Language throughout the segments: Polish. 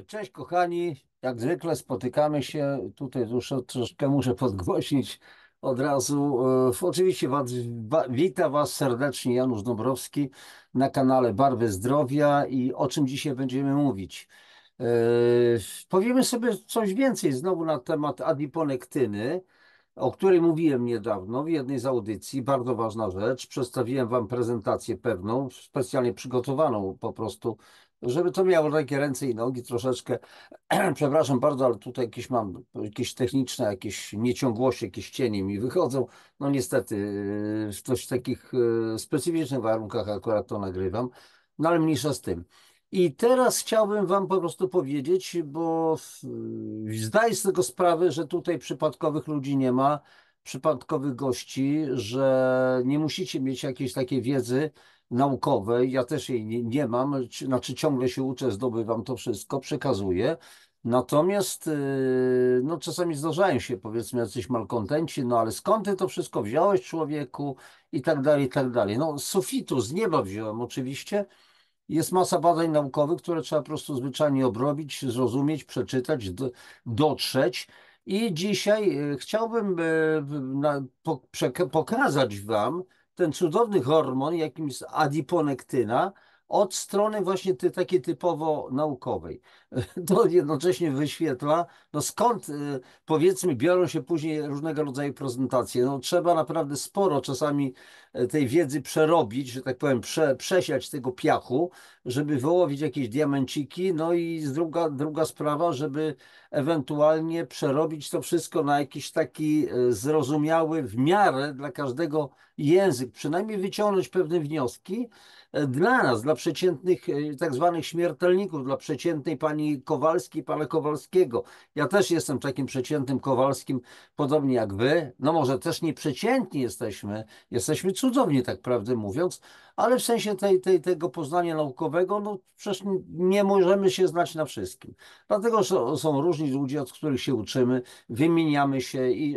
Cześć kochani, jak zwykle spotykamy się. Tutaj już troszkę muszę podgłośnić od razu. Oczywiście witam Was serdecznie, Janusz Dąbrowski na kanale Barwy Zdrowia. I o czym dzisiaj będziemy mówić? E, Powiemy sobie coś więcej znowu na temat adiponektyny, o której mówiłem niedawno w jednej z audycji. Bardzo ważna rzecz. Przedstawiłem Wam prezentację pewną, specjalnie przygotowaną po prostu, żeby to miało takie ręce i nogi troszeczkę. Przepraszam bardzo, ale tutaj mam jakieś techniczne, jakieś nieciągłości, jakieś cienie mi wychodzą. No niestety, w dość takich specyficznych warunkach akurat to nagrywam, no ale mniejsza z tym. I teraz chciałbym Wam po prostu powiedzieć, bo zdaję z tego sprawę, że tutaj przypadkowych ludzi nie ma, przypadkowych gości, że nie musicie mieć jakiejś takiej wiedzy naukowej. Ja też jej nie mam, znaczy ciągle się uczę, zdobywam to wszystko, przekazuję. Natomiast no, czasami zdarzają się, powiedzmy, jacyś malkontenci, no ale skąd ty to wszystko wziąłeś, człowieku, i tak dalej, i tak dalej. No, z sufitu, z nieba wziąłem oczywiście. Jest masa badań naukowych, które trzeba po prostu zwyczajnie obrobić, zrozumieć, przeczytać, dotrzeć. I dzisiaj chciałbym pokazać Wam ten cudowny hormon, jakim jest adiponektyna, od strony właśnie takiej typowo naukowej. To jednocześnie wyświetla, no skąd powiedzmy biorą się później różnego rodzaju prezentacje. No trzeba naprawdę sporo czasami tej wiedzy przerobić, że tak powiem, przesiać tego piachu, żeby wyłowić jakieś diamenciki. No i druga sprawa, żeby ewentualnie przerobić to wszystko na jakiś taki zrozumiały w miarę dla każdego język, przynajmniej wyciągnąć pewne wnioski dla nas, dla przeciętnych tak zwanych śmiertelników, dla przeciętnej pani Kowalskiej, pana Kowalskiego. Ja też jestem takim przeciętnym Kowalskim, podobnie jak wy. No może też nieprzeciętni jesteśmy cudowni, tak prawdę mówiąc, ale w sensie tego poznania naukowego, no przecież nie możemy się znać na wszystkim. Dlatego że są różni ludzie, od których się uczymy, wymieniamy się i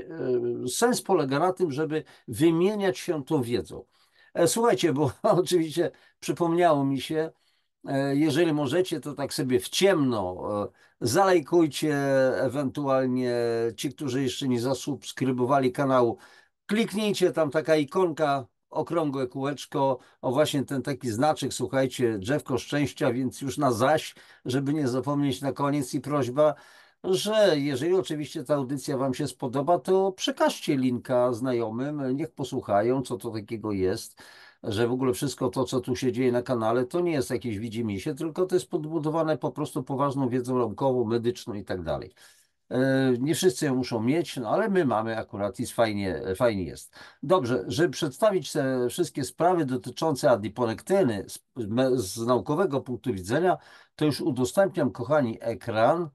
sens polega na tym, żeby wymieniać się tą wiedzą. Słuchajcie, bo oczywiście przypomniało mi się, jeżeli możecie, to tak sobie w ciemno zalajkujcie, ewentualnie ci, którzy jeszcze nie zasubskrybowali kanału, kliknijcie tam taka ikonka, okrągłe kółeczko, o właśnie ten taki znaczek, słuchajcie, drzewko szczęścia, więc już na zaś, żeby nie zapomnieć na koniec i prośba, że jeżeli oczywiście ta audycja Wam się spodoba, to przekażcie linka znajomym, niech posłuchają, co to takiego jest, że w ogóle wszystko to, co tu się dzieje na kanale, to nie jest jakieś widzimisię, tylko to jest podbudowane po prostu poważną wiedzą naukową, medyczną i tak dalej. Nie wszyscy ją muszą mieć, no ale my mamy akurat i fajnie jest. Dobrze, żeby przedstawić te wszystkie sprawy dotyczące adiponektyny z naukowego punktu widzenia, to już udostępniam, kochani, ekran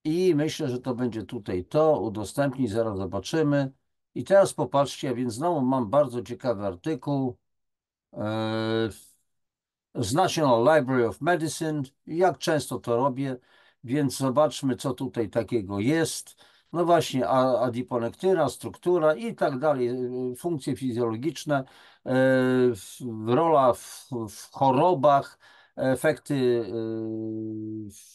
i myślę, że to będzie tutaj to. Udostępnić, zaraz zobaczymy. I teraz popatrzcie, więc znowu mam bardzo ciekawy artykuł z National Library of Medicine. Jak często to robię, więc zobaczmy, co tutaj takiego jest. No właśnie, adiponektyna, struktura i tak dalej, funkcje fizjologiczne, rola w chorobach, efekty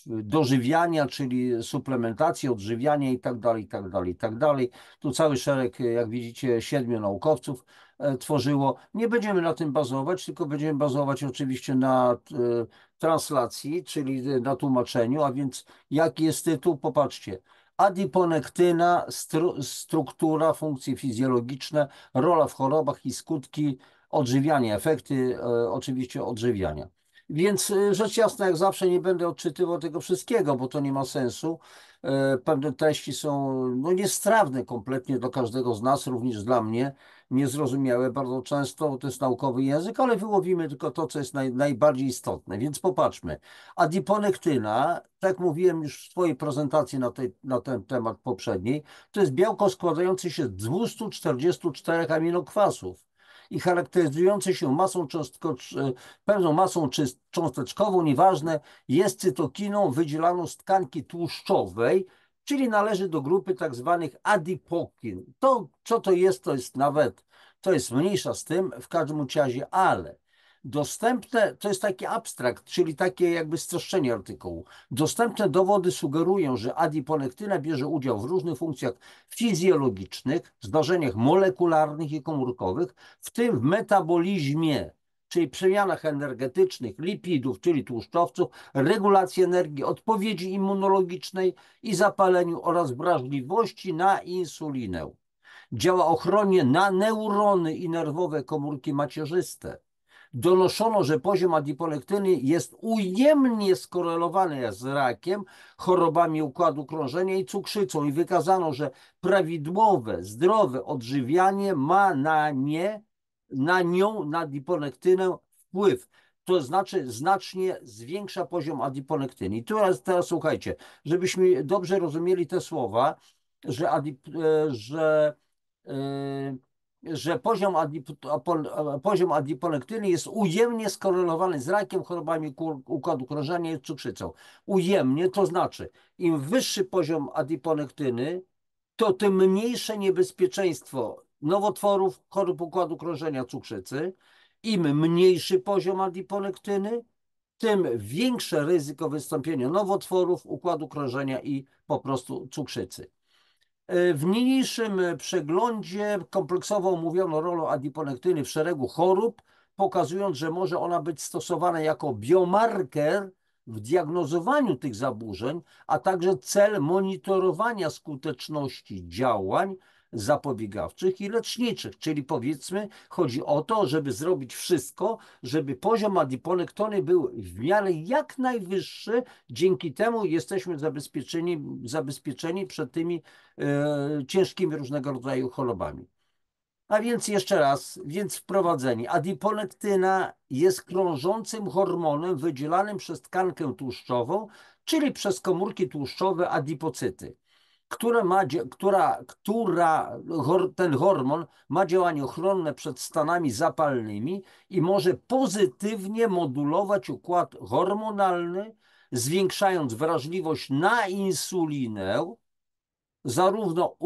dożywiania, czyli suplementacji, odżywiania i tak dalej, i tak dalej, i tak dalej. Tu cały szereg, jak widzicie, 7 naukowców tworzyło. Nie będziemy na tym bazować, tylko będziemy bazować oczywiście na translacji, czyli na tłumaczeniu, a więc jaki jest tytuł? Popatrzcie. Adiponektyna, struktura, funkcje fizjologiczne, rola w chorobach i skutki odżywiania, efekty oczywiście odżywiania. Więc rzecz jasna, jak zawsze nie będę odczytywał tego wszystkiego, bo to nie ma sensu. Pewne treści są no, niestrawne kompletnie dla każdego z nas, również dla mnie, niezrozumiałe bardzo często, bo to jest naukowy język, ale wyłowimy tylko to, co jest najbardziej istotne. Więc popatrzmy. Adiponektyna, tak jak mówiłem już w swojej prezentacji na ten temat poprzedniej, to jest białko składające się z 244 aminokwasów i charakteryzujące się pewną masą cząsteczkową, nieważne, jest cytokiną wydzielaną z tkanki tłuszczowej, czyli należy do grupy tak zwanych adipokin. To, co to jest nawet, to jest mniejsza z tym, w każdym razie, ale Dostępne, to jest taki abstrakt, czyli takie jakby streszczenie artykułu. Dostępne dowody sugerują, że adiponektyna bierze udział w różnych funkcjach fizjologicznych, zdarzeniach molekularnych i komórkowych, w tym w metabolizmie, czyli przemianach energetycznych, lipidów, czyli tłuszczowców, regulacji energii, odpowiedzi immunologicznej i zapaleniu oraz wrażliwości na insulinę. Działa ochronnie na neurony i nerwowe komórki macierzyste. Donoszono, że poziom adiponektyny jest ujemnie skorelowany z rakiem, chorobami układu krążenia i cukrzycą i wykazano, że prawidłowe, zdrowe odżywianie ma na nią, na adiponektynę wpływ. To znaczy znacznie zwiększa poziom adiponektyny. I teraz słuchajcie, żebyśmy dobrze rozumieli te słowa, że, e, że poziom adiponektyny jest ujemnie skorelowany z rakiem, chorobami układu krążenia i cukrzycą. Ujemnie to znaczy, im wyższy poziom adiponektyny, to tym mniejsze niebezpieczeństwo nowotworów, chorób układu krążenia, cukrzycy. Im mniejszy poziom adiponektyny, tym większe ryzyko wystąpienia nowotworów, układu krążenia i po prostu cukrzycy. W niniejszym przeglądzie kompleksowo omówiono rolę adiponektyny w szeregu chorób, pokazując, że może ona być stosowana jako biomarker w diagnozowaniu tych zaburzeń, a także cel monitorowania skuteczności działań zapobiegawczych i leczniczych. Czyli powiedzmy, chodzi o to, żeby zrobić wszystko, żeby poziom adiponektony był w miarę jak najwyższy. Dzięki temu jesteśmy zabezpieczeni przed tymi ciężkimi różnego rodzaju chorobami. A więc jeszcze raz, wprowadzenie. Adiponektyna jest krążącym hormonem wydzielanym przez tkankę tłuszczową, czyli przez komórki tłuszczowe adipocyty, ten hormon ma działanie ochronne przed stanami zapalnymi i może pozytywnie modulować układ hormonalny, zwiększając wrażliwość na insulinę, zarówno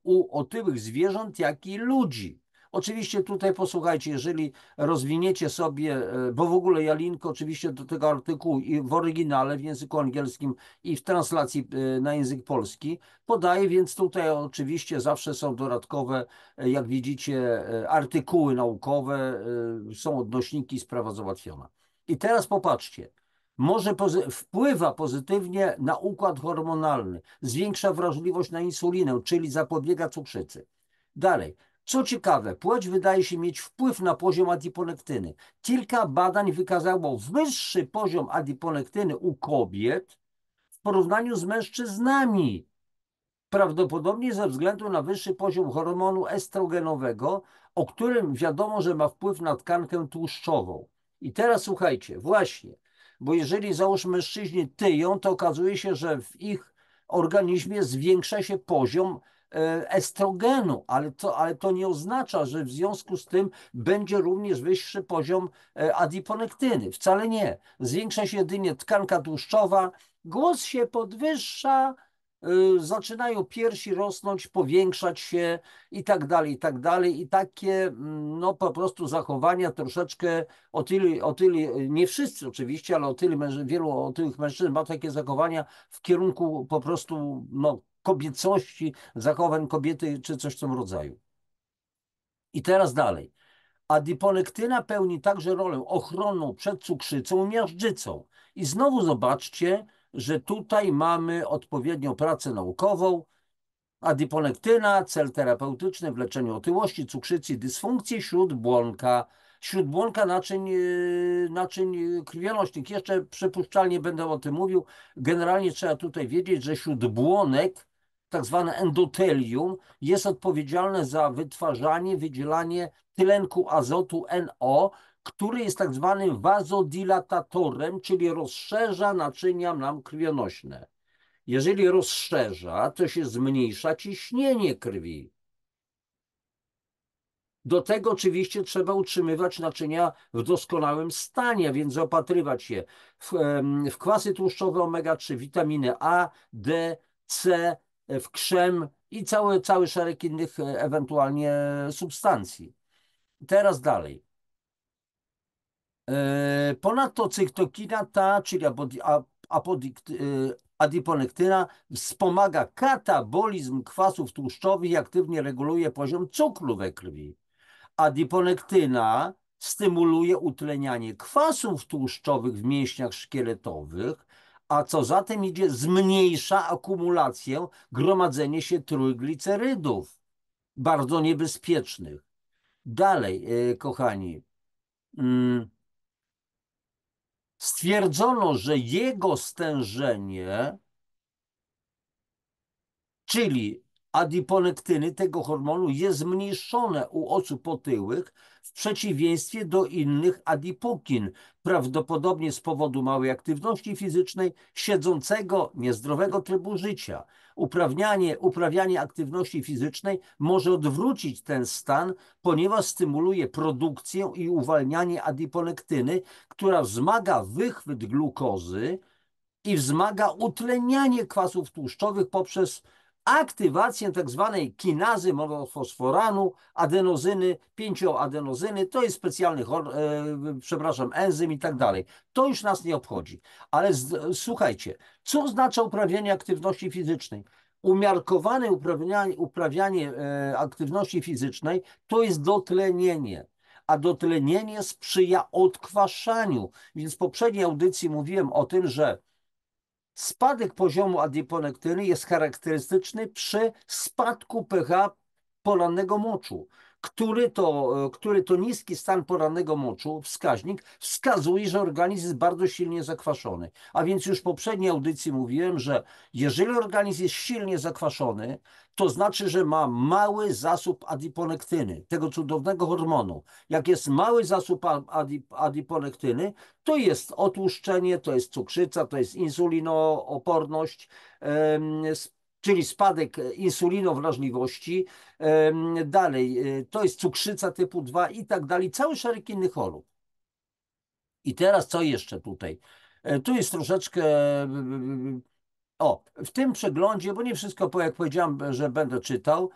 u otyłych zwierząt, jak i ludzi. Oczywiście tutaj posłuchajcie, jeżeli rozwiniecie sobie, bo w ogóle ja link oczywiście do tego artykułu i w oryginale w języku angielskim i w translacji na język polski podaję, więc tutaj oczywiście zawsze są dodatkowe, jak widzicie, artykuły naukowe, są odnośniki, sprawa załatwiona. I teraz popatrzcie. Wpływa pozytywnie na układ hormonalny, zwiększa wrażliwość na insulinę, czyli zapobiega cukrzycy. Dalej, co ciekawe, płeć wydaje się mieć wpływ na poziom adiponektyny. Kilka badań wykazało wyższy poziom adiponektyny u kobiet w porównaniu z mężczyznami. Prawdopodobnie ze względu na wyższy poziom hormonu estrogenowego, o którym wiadomo, że ma wpływ na tkankę tłuszczową. I teraz słuchajcie, właśnie, bo jeżeli załóżmy mężczyźni tyją, to okazuje się, że w ich organizmie zwiększa się poziom estrogenu, ale to nie oznacza, że w związku z tym będzie również wyższy poziom adiponektyny. Wcale nie. Zwiększa się jedynie tkanka tłuszczowa, głos się podwyższa, zaczynają piersi rosnąć, powiększać się i tak dalej, i tak dalej. I takie no po prostu zachowania troszeczkę o tyle, nie wszyscy oczywiście, ale wielu otyłych mężczyzn ma takie zachowania w kierunku po prostu no, kobiecości, zachowań kobiety czy coś w tym rodzaju. I teraz dalej. Adiponektyna pełni także rolę ochronną przed cukrzycą i miażdżycą. I znowu zobaczcie, że tutaj mamy odpowiednią pracę naukową. Adiponektyna, cel terapeutyczny w leczeniu otyłości, cukrzycy, dysfunkcji śródbłonka naczyń krwionośnych. Jeszcze przypuszczalnie będę o tym mówił. Generalnie trzeba tutaj wiedzieć, że śródbłonek, tak zwane endotelium, jest odpowiedzialne za wytwarzanie, wydzielanie tlenku azotu NO, który jest tak zwanym wazodilatatorem, czyli rozszerza naczynia nam krwionośne. Jeżeli rozszerza, to się zmniejsza ciśnienie krwi. Do tego oczywiście trzeba utrzymywać naczynia w doskonałym stanie, więc zaopatrywać się w kwasy tłuszczowe omega-3, witaminy A, D, C, w krzem i cały szereg innych ewentualnie substancji. Teraz dalej. Ponadto cytokina ta, czyli adiponektyna, wspomaga katabolizm kwasów tłuszczowych i aktywnie reguluje poziom cukru we krwi. Adiponektyna stymuluje utlenianie kwasów tłuszczowych w mięśniach szkieletowych, a co za tym idzie, zmniejsza akumulację, gromadzenie się trójglicerydów, bardzo niebezpiecznych. Dalej, kochani, mm, stwierdzono, że jego stężenie, czyli adiponektyny, tego hormonu, jest zmniejszone u osób otyłych w przeciwieństwie do innych adipokin, prawdopodobnie z powodu małej aktywności fizycznej, siedzącego, niezdrowego trybu życia. Uprawianie aktywności fizycznej może odwrócić ten stan, ponieważ stymuluje produkcję i uwalnianie adiponektyny, która wzmaga wychwyt glukozy i wzmaga utlenianie kwasów tłuszczowych poprzez aktywację tak zwanej kinazy monofosforanu, adenozyny, 5-adenozyny, to jest specjalny, enzym i tak dalej. To już nas nie obchodzi. Ale słuchajcie, co oznacza uprawianie aktywności fizycznej? Umiarkowane uprawianie aktywności fizycznej to jest dotlenienie, a dotlenienie sprzyja odkwaszaniu. Więc w poprzedniej audycji mówiłem o tym, że spadek poziomu adiponektyny jest charakterystyczny przy spadku pH porannego moczu, który to niski stan porannego moczu, wskaźnik, wskazuje, że organizm jest bardzo silnie zakwaszony. A więc już w poprzedniej audycji mówiłem, że jeżeli organizm jest silnie zakwaszony, to znaczy, że ma mały zasób adiponektyny, tego cudownego hormonu. Jak jest mały zasób adiponektyny, to jest otłuszczenie, to jest cukrzyca, to jest insulinooporność, czyli spadek insulinowrażliwości. Dalej, to jest cukrzyca typu 2 i tak dalej, cały szereg innych chorób. I teraz co jeszcze tutaj? Tu jest troszeczkę... O, w tym przeglądzie, bo nie wszystko, jak powiedziałem, że będę czytał,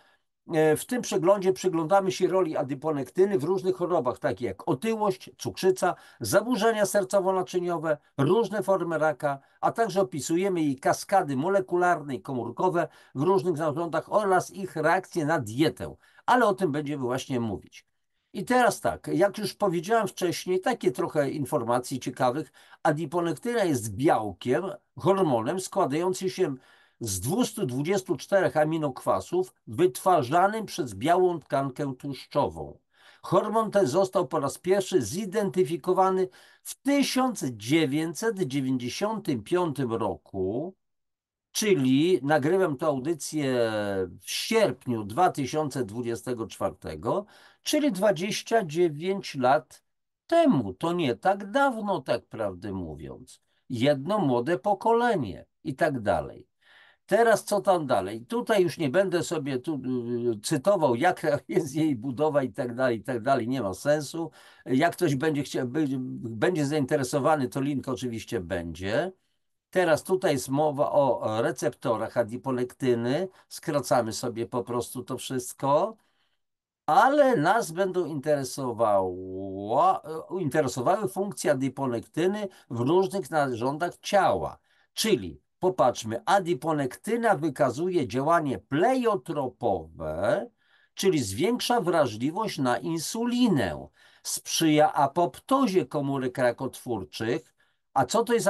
w tym przeglądzie przyglądamy się roli adiponektyny w różnych chorobach, takich jak otyłość, cukrzyca, zaburzenia sercowo-naczyniowe, różne formy raka, a także opisujemy jej kaskady molekularne i komórkowe w różnych narządach oraz ich reakcje na dietę. Ale o tym będziemy właśnie mówić. I teraz tak, jak już powiedziałem wcześniej, takie trochę informacji ciekawych. Adiponektyna jest białkiem, hormonem składającym się z 224 aminokwasów wytwarzanym przez białą tkankę tłuszczową. Hormon ten został po raz pierwszy zidentyfikowany w 1995 roku, czyli nagrywam tę audycję w sierpniu 2024, czyli 29 lat temu. To nie tak dawno, tak prawdę mówiąc. Jedno młode pokolenie i tak dalej. Teraz co tam dalej? Tutaj już nie będę sobie tu cytował, jaka jest jej budowa i tak dalej, nie ma sensu. Jak ktoś będzie chciał, będzie zainteresowany, to link oczywiście będzie. Teraz tutaj jest mowa o receptorach adiponektyny. Skracamy sobie po prostu to wszystko. Ale nas będą interesowały funkcje adiponektyny w różnych narządach ciała. Czyli popatrzmy, adiponektyna wykazuje działanie pleiotropowe, czyli zwiększa wrażliwość na insulinę, sprzyja apoptozie komórek rakotwórczych. A co to jest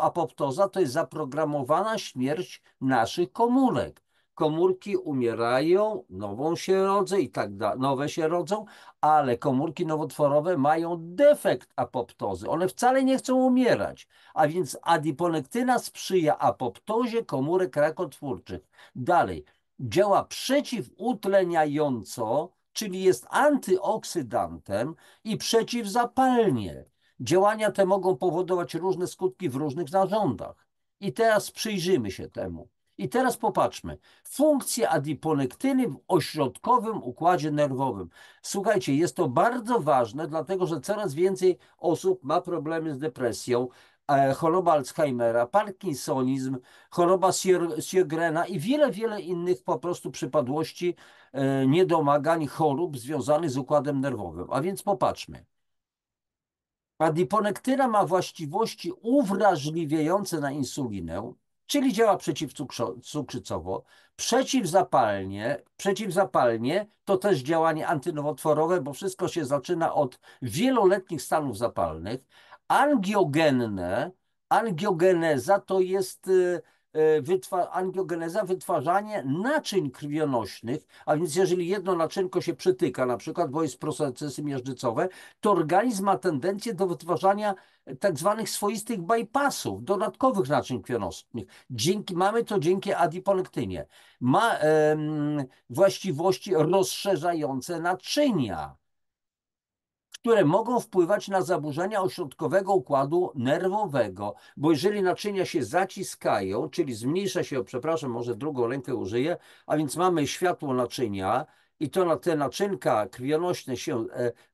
apoptoza? To jest zaprogramowana śmierć naszych komórek. Komórki umierają, nowe się rodzą, ale komórki nowotworowe mają defekt apoptozy. One wcale nie chcą umierać, a więc adiponektyna sprzyja apoptozie komórek rakotwórczych. Dalej, działa przeciwutleniająco, czyli jest antyoksydantem i przeciwzapalnie. Działania te mogą powodować różne skutki w różnych narządach. I teraz przyjrzymy się temu. I teraz popatrzmy. Funkcje adiponektyny w ośrodkowym układzie nerwowym. Słuchajcie, jest to bardzo ważne, dlatego że coraz więcej osób ma problemy z depresją, choroba Alzheimera, parkinsonizm, choroba Sjögrena i wiele innych po prostu przypadłości, niedomagań, chorób związanych z układem nerwowym. A więc popatrzmy. Adiponektyna ma właściwości uwrażliwiające na insulinę, czyli działa przeciwcukrzycowo, przeciwzapalnie to też działanie antynowotworowe, bo wszystko się zaczyna od wieloletnich stanów zapalnych. Angiogenne, angiogeneza to jest angiogeneza, wytwarzanie naczyń krwionośnych, a więc jeżeli jedno naczynko się przytyka, na przykład, bo jest procesy miażdżycowe, to organizm ma tendencję do wytwarzania tak zwanych swoistych bypassów, dodatkowych naczyń krwionośnych. Mamy to dzięki adiponektynie. Ma właściwości rozszerzające naczynia, które mogą wpływać na zaburzenia ośrodkowego układu nerwowego, bo jeżeli naczynia się zaciskają, czyli zmniejsza się, przepraszam, może drugą rękę użyję, a więc mamy światło naczynia i to na te naczynka krwionośne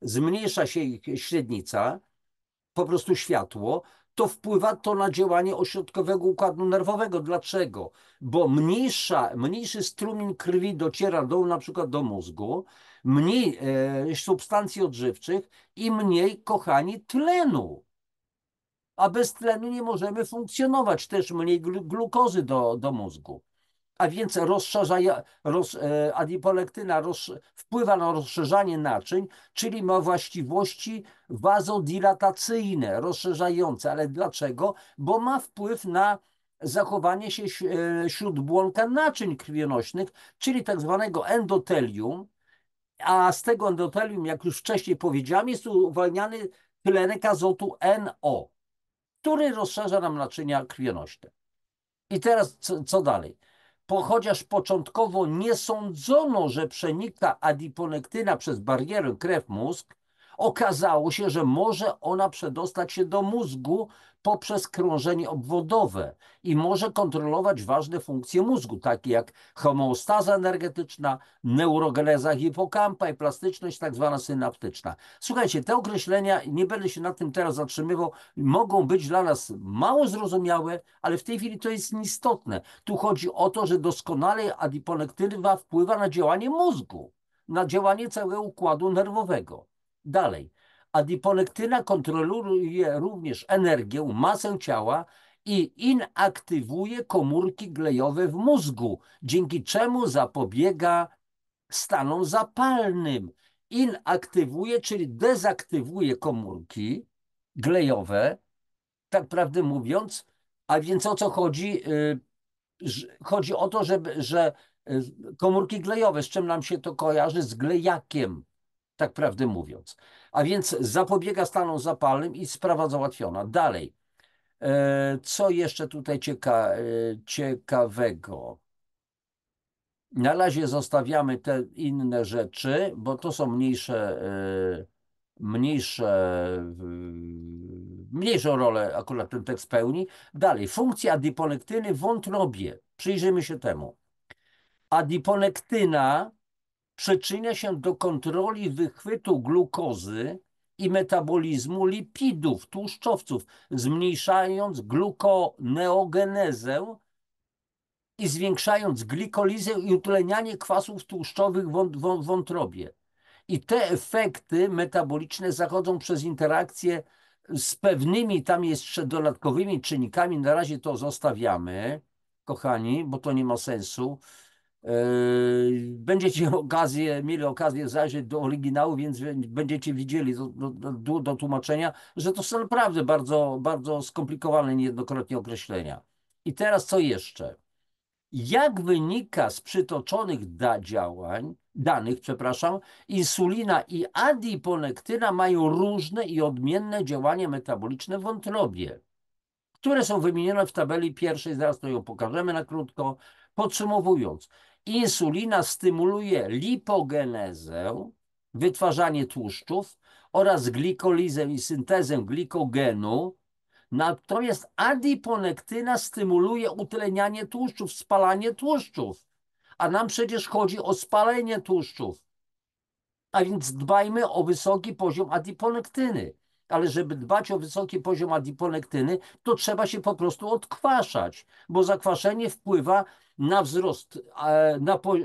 zmniejsza się ich średnica, po prostu światło, to wpływa to na działanie ośrodkowego układu nerwowego. Dlaczego? Bo mniejszy strumień krwi dociera na przykład do mózgu, mniej substancji odżywczych i mniej, kochani, tlenu. A bez tlenu nie możemy funkcjonować, też mniej glukozy do mózgu. A więc adiponektyna wpływa na rozszerzanie naczyń, czyli ma właściwości wazodilatacyjne, rozszerzające. Ale dlaczego? Bo ma wpływ na zachowanie się śródbłonka naczyń krwionośnych, czyli tak zwanego endotelium, a z tego endotelium, jak już wcześniej powiedziałem, jest uwalniany tlenek azotu NO, który rozszerza nam naczynia krwionośne. I teraz co dalej? Chociaż początkowo nie sądzono, że przenika adiponektyna przez barierę krew-mózg, okazało się, że może ona przedostać się do mózgu poprzez krążenie obwodowe i może kontrolować ważne funkcje mózgu, takie jak homeostaza energetyczna, neurogeneza hipokampa i plastyczność tak zwana synaptyczna. Słuchajcie, te określenia, nie będę się nad tym teraz zatrzymywał, mogą być dla nas mało zrozumiałe, ale w tej chwili to jest nieistotne. Tu chodzi o to, że doskonale adiponektyna wpływa na działanie mózgu, na działanie całego układu nerwowego. Dalej. Adiponektyna kontroluje również energię, masę ciała i inaktywuje komórki glejowe w mózgu, dzięki czemu zapobiega stanom zapalnym. Inaktywuje, czyli dezaktywuje komórki glejowe, tak prawdę mówiąc, a więc o co chodzi? Chodzi o to, że komórki glejowe, z czym nam się to kojarzy? Z glejakiem, tak prawdę mówiąc. A więc zapobiega stanom zapalnym i sprawa załatwiona. Dalej. Co jeszcze tutaj ciekawego? Na razie zostawiamy te inne rzeczy, bo to są mniejszą rolę akurat ten tekst pełni. Dalej, funkcja adiponektyny w wątrobie. Przyjrzyjmy się temu. Adiponektyna przyczynia się do kontroli wychwytu glukozy i metabolizmu lipidów, tłuszczowców, zmniejszając glukoneogenezę i zwiększając glikolizę i utlenianie kwasów tłuszczowych w wątrobie. I te efekty metaboliczne zachodzą przez interakcję z pewnymi tam jeszcze dodatkowymi czynnikami. Na razie to zostawiamy, kochani, bo to nie ma sensu. Będziecie mieli okazję zajrzeć do oryginału, więc będziecie widzieli do tłumaczenia, że to są naprawdę bardzo, bardzo skomplikowane niejednokrotnie określenia. I teraz co jeszcze? Jak wynika z przytoczonych danych, insulina i adiponektyna mają różne i odmienne działanie metaboliczne w wątrobie, które są wymienione w tabeli pierwszej, zaraz to ją pokażemy na krótko. Podsumowując, insulina stymuluje lipogenezę, wytwarzanie tłuszczów oraz glikolizę i syntezę glikogenu. Natomiast adiponektyna stymuluje utlenianie tłuszczów, spalanie tłuszczów. A nam przecież chodzi o spalenie tłuszczów. A więc dbajmy o wysoki poziom adiponektyny. ale żeby dbać o wysoki poziom adiponektyny, to trzeba się po prostu odkwaszać, bo zakwaszenie wpływa na wzrost,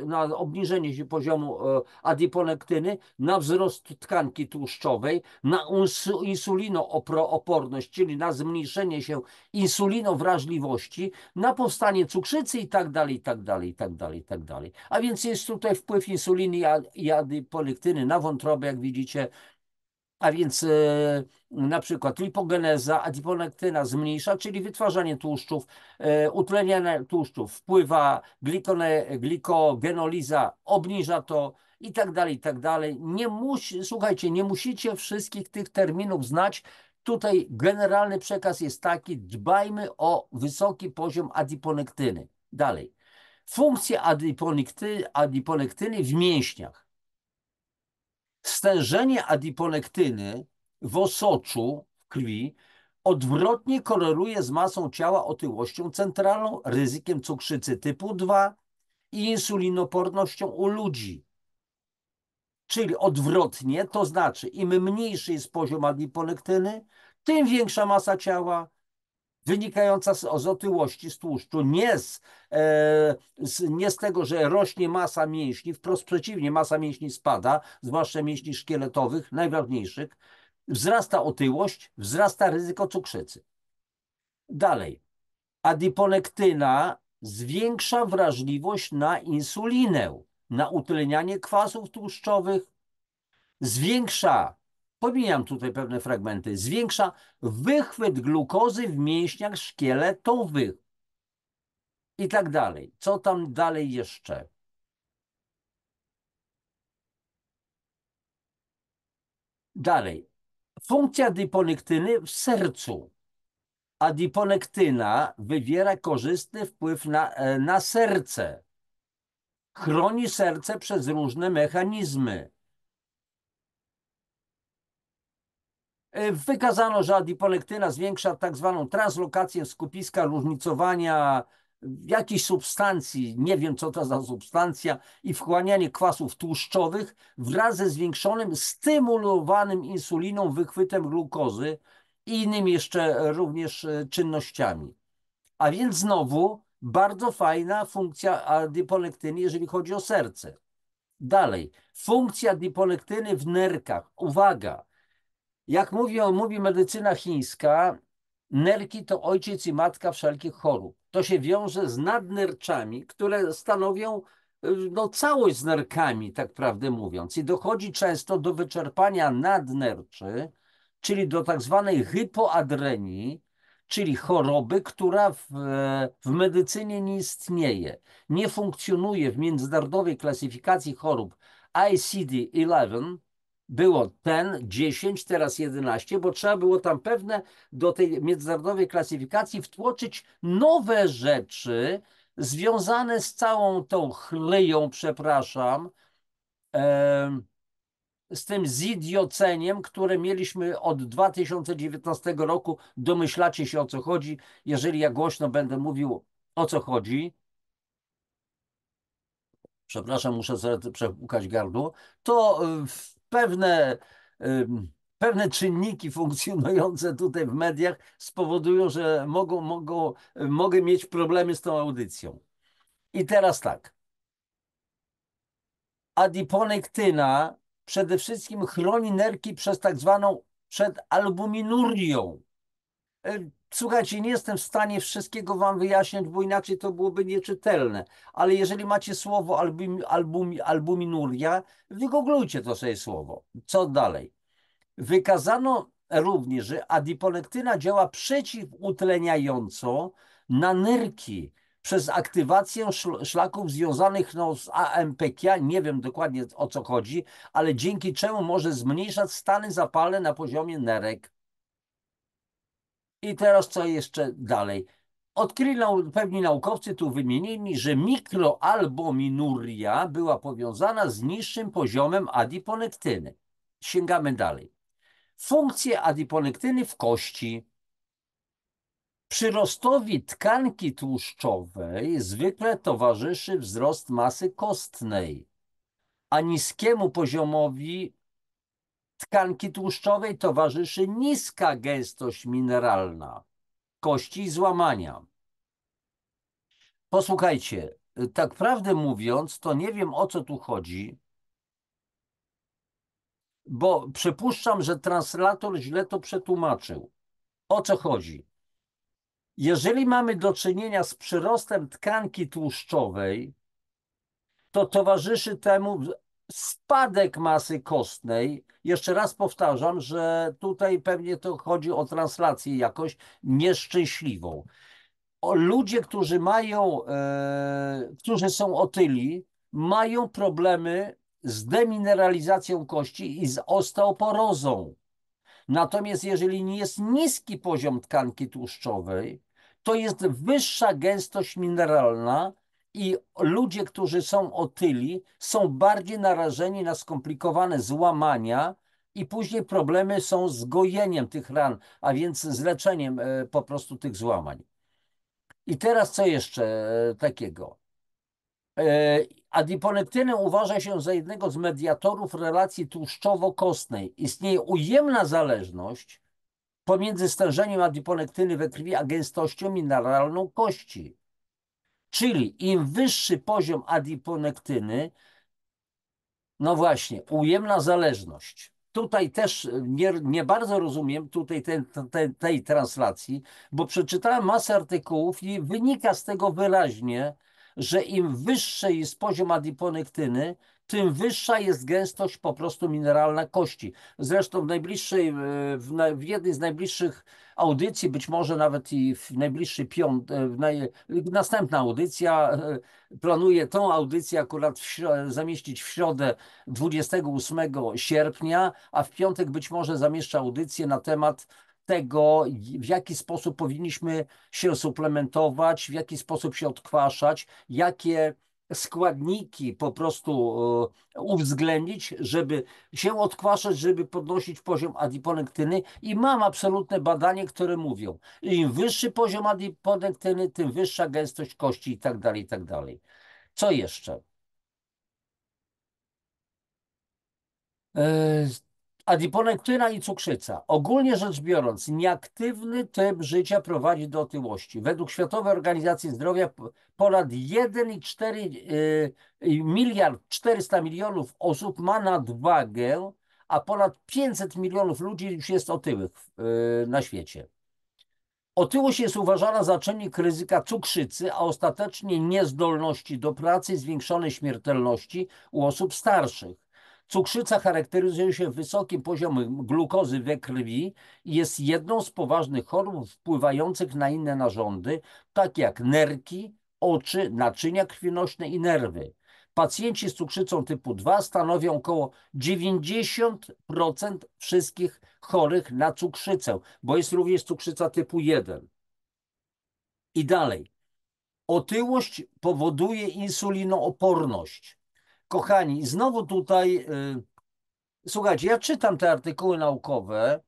na obniżenie się poziomu adiponektyny, na wzrost tkanki tłuszczowej, na insulinooporność, czyli na zmniejszenie się insulinowrażliwości, na powstanie cukrzycy i tak dalej, i tak dalej, i tak dalej, i tak dalej. A więc jest tutaj wpływ insuliny i adiponektyny na wątrobę, jak widzicie. A więc na przykład lipogeneza, adiponektyna zmniejsza, czyli wytwarzanie tłuszczów, utlenianie tłuszczów wpływa, glikogenoliza obniża to i tak dalej, i tak dalej. Słuchajcie, nie musicie wszystkich tych terminów znać. Tutaj generalny przekaz jest taki: dbajmy o wysoki poziom adiponektyny. Dalej. Funkcje adiponektyny w mięśniach. Stężenie adiponektyny w osoczu, w krwi, odwrotnie koreluje z masą ciała, otyłością centralną, ryzykiem cukrzycy typu 2 i insulinopornością u ludzi. Czyli odwrotnie, to znaczy im mniejszy jest poziom adiponektyny, tym większa masa ciała, wynikająca z otyłości, z tłuszczu, nie z tego, że rośnie masa mięśni, wprost przeciwnie, masa mięśni spada, zwłaszcza mięśni szkieletowych, najważniejszych, wzrasta otyłość, wzrasta ryzyko cukrzycy. Dalej, adiponektyna zwiększa wrażliwość na insulinę, na utlenianie kwasów tłuszczowych, pomijam tutaj pewne fragmenty, zwiększa wychwyt glukozy w mięśniach szkieletowych i tak dalej. Co tam dalej jeszcze? Dalej. Funkcja adiponektyny w sercu. Adiponektyna wywiera korzystny wpływ na serce. Chroni serce przez różne mechanizmy. Wykazano, że adiponektyna zwiększa tak zwaną translokację skupiska różnicowania jakiejś substancji, nie wiem co to za substancja, i wchłanianie kwasów tłuszczowych wraz ze zwiększonym, stymulowanym insuliną wychwytem glukozy i innymi jeszcze również czynnościami. A więc znowu bardzo fajna funkcja adiponektyny, jeżeli chodzi o serce. Dalej, funkcja adiponektyny w nerkach. Uwaga! Jak mówi medycyna chińska, nerki to ojciec i matka wszelkich chorób. To się wiąże z nadnerczami, które stanowią no, całość z nerkami, tak prawdę mówiąc. I dochodzi często do wyczerpania nadnerczy, czyli do tak zwanej hypoadrenii, czyli choroby, która w medycynie nie istnieje. Nie funkcjonuje w międzynarodowej klasyfikacji chorób ICD-11, było 10, teraz 11, bo trzeba było tam pewne do tej międzynarodowej klasyfikacji wtłoczyć nowe rzeczy związane z całą tą chleją, przepraszam, z tym zidioceniem, które mieliśmy od 2019 roku. Domyślacie się, o co chodzi. Jeżeli ja głośno będę mówił, o co chodzi, przepraszam, muszę sobie przepłukać gardło, to pewne czynniki funkcjonujące tutaj w mediach spowodują, że mogę mieć problemy z tą audycją. I teraz tak. Adiponektyna przede wszystkim chroni nerki przed albuminurią. Słuchajcie, nie jestem w stanie wszystkiego wam wyjaśniać, bo inaczej to byłoby nieczytelne. Ale jeżeli macie słowo albuminuria, wygooglujcie to sobie słowo. Co dalej? Wykazano również, że adiponektyna działa przeciwutleniająco na nerki przez aktywację szlaków związanych z AMPK. Nie wiem dokładnie o co chodzi, ale dzięki czemu może zmniejszać stany zapalne na poziomie nerek. I teraz co jeszcze dalej? Odkryli pewni naukowcy tu wymienieni, że mikroalbuminuria była powiązana z niższym poziomem adiponektyny. Sięgamy dalej. Funkcje adiponektyny w kości. Przyrostowi tkanki tłuszczowej zwykle towarzyszy wzrost masy kostnej, a niskiemu poziomowi tkanki tłuszczowej towarzyszy niska gęstość mineralna kości i złamania. Posłuchajcie, tak prawdę mówiąc, to nie wiem, o co tu chodzi, bo przypuszczam, że translator źle to przetłumaczył. O co chodzi? Jeżeli mamy do czynienia z przyrostem tkanki tłuszczowej, to towarzyszy temu spadek masy kostnej. Jeszcze raz powtarzam, że tutaj pewnie to chodzi o translację jakoś nieszczęśliwą. Ludzie, którzy mają, którzy są otyli, mają problemy z demineralizacją kości i z osteoporozą. Natomiast jeżeli nie jest niski poziom tkanki tłuszczowej, to jest wyższa gęstość mineralna i ludzie, którzy są otyli, są bardziej narażeni na skomplikowane złamania i później problemy są z gojeniem tych ran, a więc z leczeniem po prostu tych złamań. I teraz co jeszcze takiego? Adiponektynę uważa się za jednego z mediatorów relacji tłuszczowo-kostnej. Istnieje ujemna zależność pomiędzy stężeniem adiponektyny we krwi a gęstością mineralną kości. Czyli im wyższy poziom adiponektyny, no właśnie, ujemna zależność. Tutaj też nie bardzo rozumiem tutaj tej translacji, bo przeczytałem masę artykułów i wynika z tego wyraźnie, że im wyższy jest poziom adiponektyny, tym wyższa jest gęstość po prostu mineralna kości. Zresztą w jednej z najbliższych audycji, być może nawet i w najbliższy następna audycja, planuję tą audycję akurat zamieścić w środę 28 sierpnia, a w piątek być może zamieszczę audycję na temat tego, w jaki sposób powinniśmy się suplementować, w jaki sposób się odkwaszać, jakie składniki po prostu uwzględnić, żeby się odkwaszać, żeby podnosić poziom adiponektyny i mam absolutne badanie, które mówią, im wyższy poziom adiponektyny, tym wyższa gęstość kości i tak dalej, i tak dalej. Co jeszcze? Adiponektyna i cukrzyca. Ogólnie rzecz biorąc, nieaktywny tryb życia prowadzi do otyłości. Według Światowej Organizacji Zdrowia ponad 1,4 miliard 400 milionów osób ma nadwagę, a ponad 500 milionów ludzi już jest otyłych na świecie. Otyłość jest uważana za czynnik ryzyka cukrzycy, a ostatecznie niezdolności do pracy i zwiększonej śmiertelności u osób starszych. Cukrzyca charakteryzuje się wysokim poziomem glukozy we krwi i jest jedną z poważnych chorób wpływających na inne narządy, takie jak nerki, oczy, naczynia krwionośne i nerwy. Pacjenci z cukrzycą typu 2 stanowią około 90% wszystkich chorych na cukrzycę, bo jest również cukrzyca typu 1. I dalej. Otyłość powoduje insulinooporność. Kochani, znowu tutaj, słuchajcie, ja czytam te artykuły naukowe,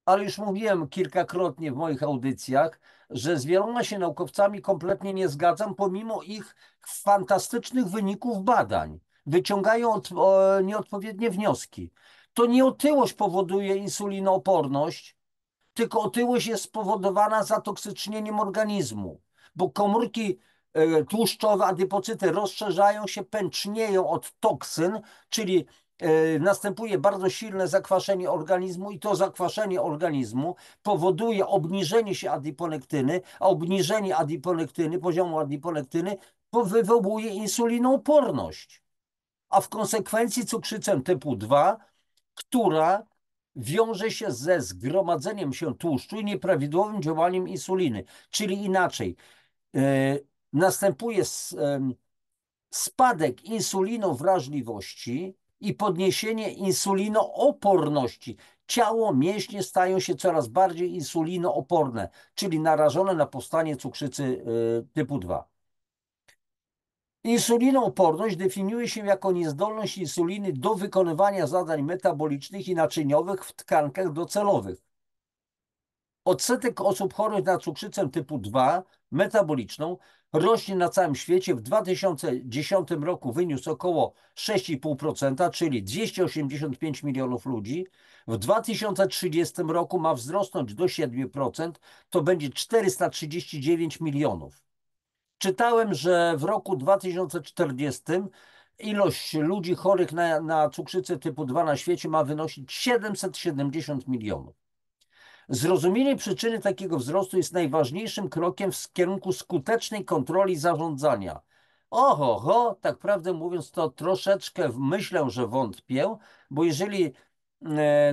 ale już mówiłem kilkakrotnie w moich audycjach, że z wieloma się naukowcami kompletnie nie zgadzam, pomimo ich fantastycznych wyników badań. Wyciągają nieodpowiednie wnioski. To nie otyłość powoduje insulinooporność, tylko otyłość jest spowodowana zatoksycznieniem organizmu, bo komórki tłuszczowe, adipocyty rozszerzają się, pęcznieją od toksyn, czyli następuje bardzo silne zakwaszenie organizmu i to zakwaszenie organizmu powoduje obniżenie się adiponektyny, a obniżenie adiponektyny, poziomu adiponektyny wywołuje insulinooporność, a w konsekwencji cukrzycę typu 2, która wiąże się ze zgromadzeniem się tłuszczu i nieprawidłowym działaniem insuliny. Czyli inaczej, następuje spadek insulinowrażliwości i podniesienie insulinooporności. Ciało, mięśnie stają się coraz bardziej insulinooporne, czyli narażone na powstanie cukrzycy typu 2. Insulinooporność definiuje się jako niezdolność insuliny do wykonywania zadań metabolicznych i naczyniowych w tkankach docelowych. Odsetek osób chorych na cukrzycę typu 2 metaboliczną rośnie na całym świecie. W 2010 roku wyniósł około 6,5%, czyli 285 milionów ludzi. W 2030 roku ma wzrosnąć do 7%, to będzie 439 milionów. Czytałem, że w roku 2040 ilość ludzi chorych na cukrzycę typu 2 na świecie ma wynosić 770 milionów. Zrozumienie przyczyny takiego wzrostu jest najważniejszym krokiem w kierunku skutecznej kontroli zarządzania. Oho, tak prawdę mówiąc, to troszeczkę myślę, że wątpię, bo jeżeli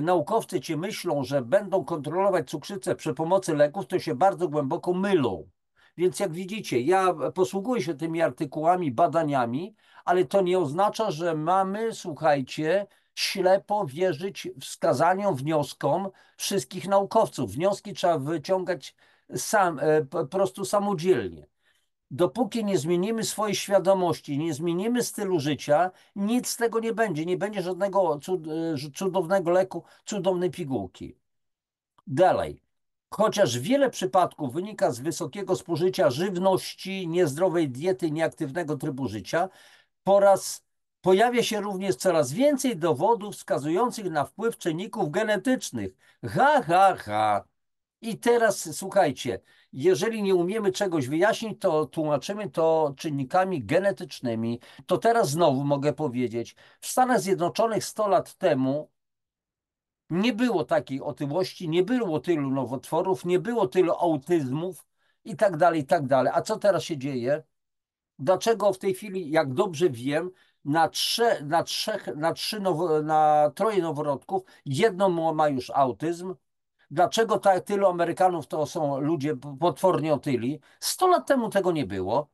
naukowcy ci myślą, że będą kontrolować cukrzycę przy pomocy leków, to się bardzo głęboko mylą. Więc jak widzicie, ja posługuję się tymi artykułami, badaniami, ale to nie oznacza, że mamy, słuchajcie, ślepo wierzyć wskazaniom, wnioskom wszystkich naukowców. Wnioski trzeba wyciągać po prostu samodzielnie. Dopóki nie zmienimy swojej świadomości, nie zmienimy stylu życia, nic z tego nie będzie. Nie będzie żadnego cudownego leku, cudownej pigułki. Dalej. Chociaż wiele przypadków wynika z wysokiego spożycia żywności, niezdrowej diety, nieaktywnego trybu życia, pojawia się również coraz więcej dowodów wskazujących na wpływ czynników genetycznych. Ha. I teraz słuchajcie, jeżeli nie umiemy czegoś wyjaśnić, to tłumaczymy to czynnikami genetycznymi. To teraz znowu mogę powiedzieć, w Stanach Zjednoczonych 100 lat temu nie było takiej otyłości, nie było tylu nowotworów, nie było tylu autyzmów i tak dalej, i tak dalej. A co teraz się dzieje? Dlaczego w tej chwili, jak dobrze wiem, na troje noworodków jedno ma już autyzm? Dlaczego tylu Amerykanów to są ludzie potwornie otyli? 100 lat temu tego nie było.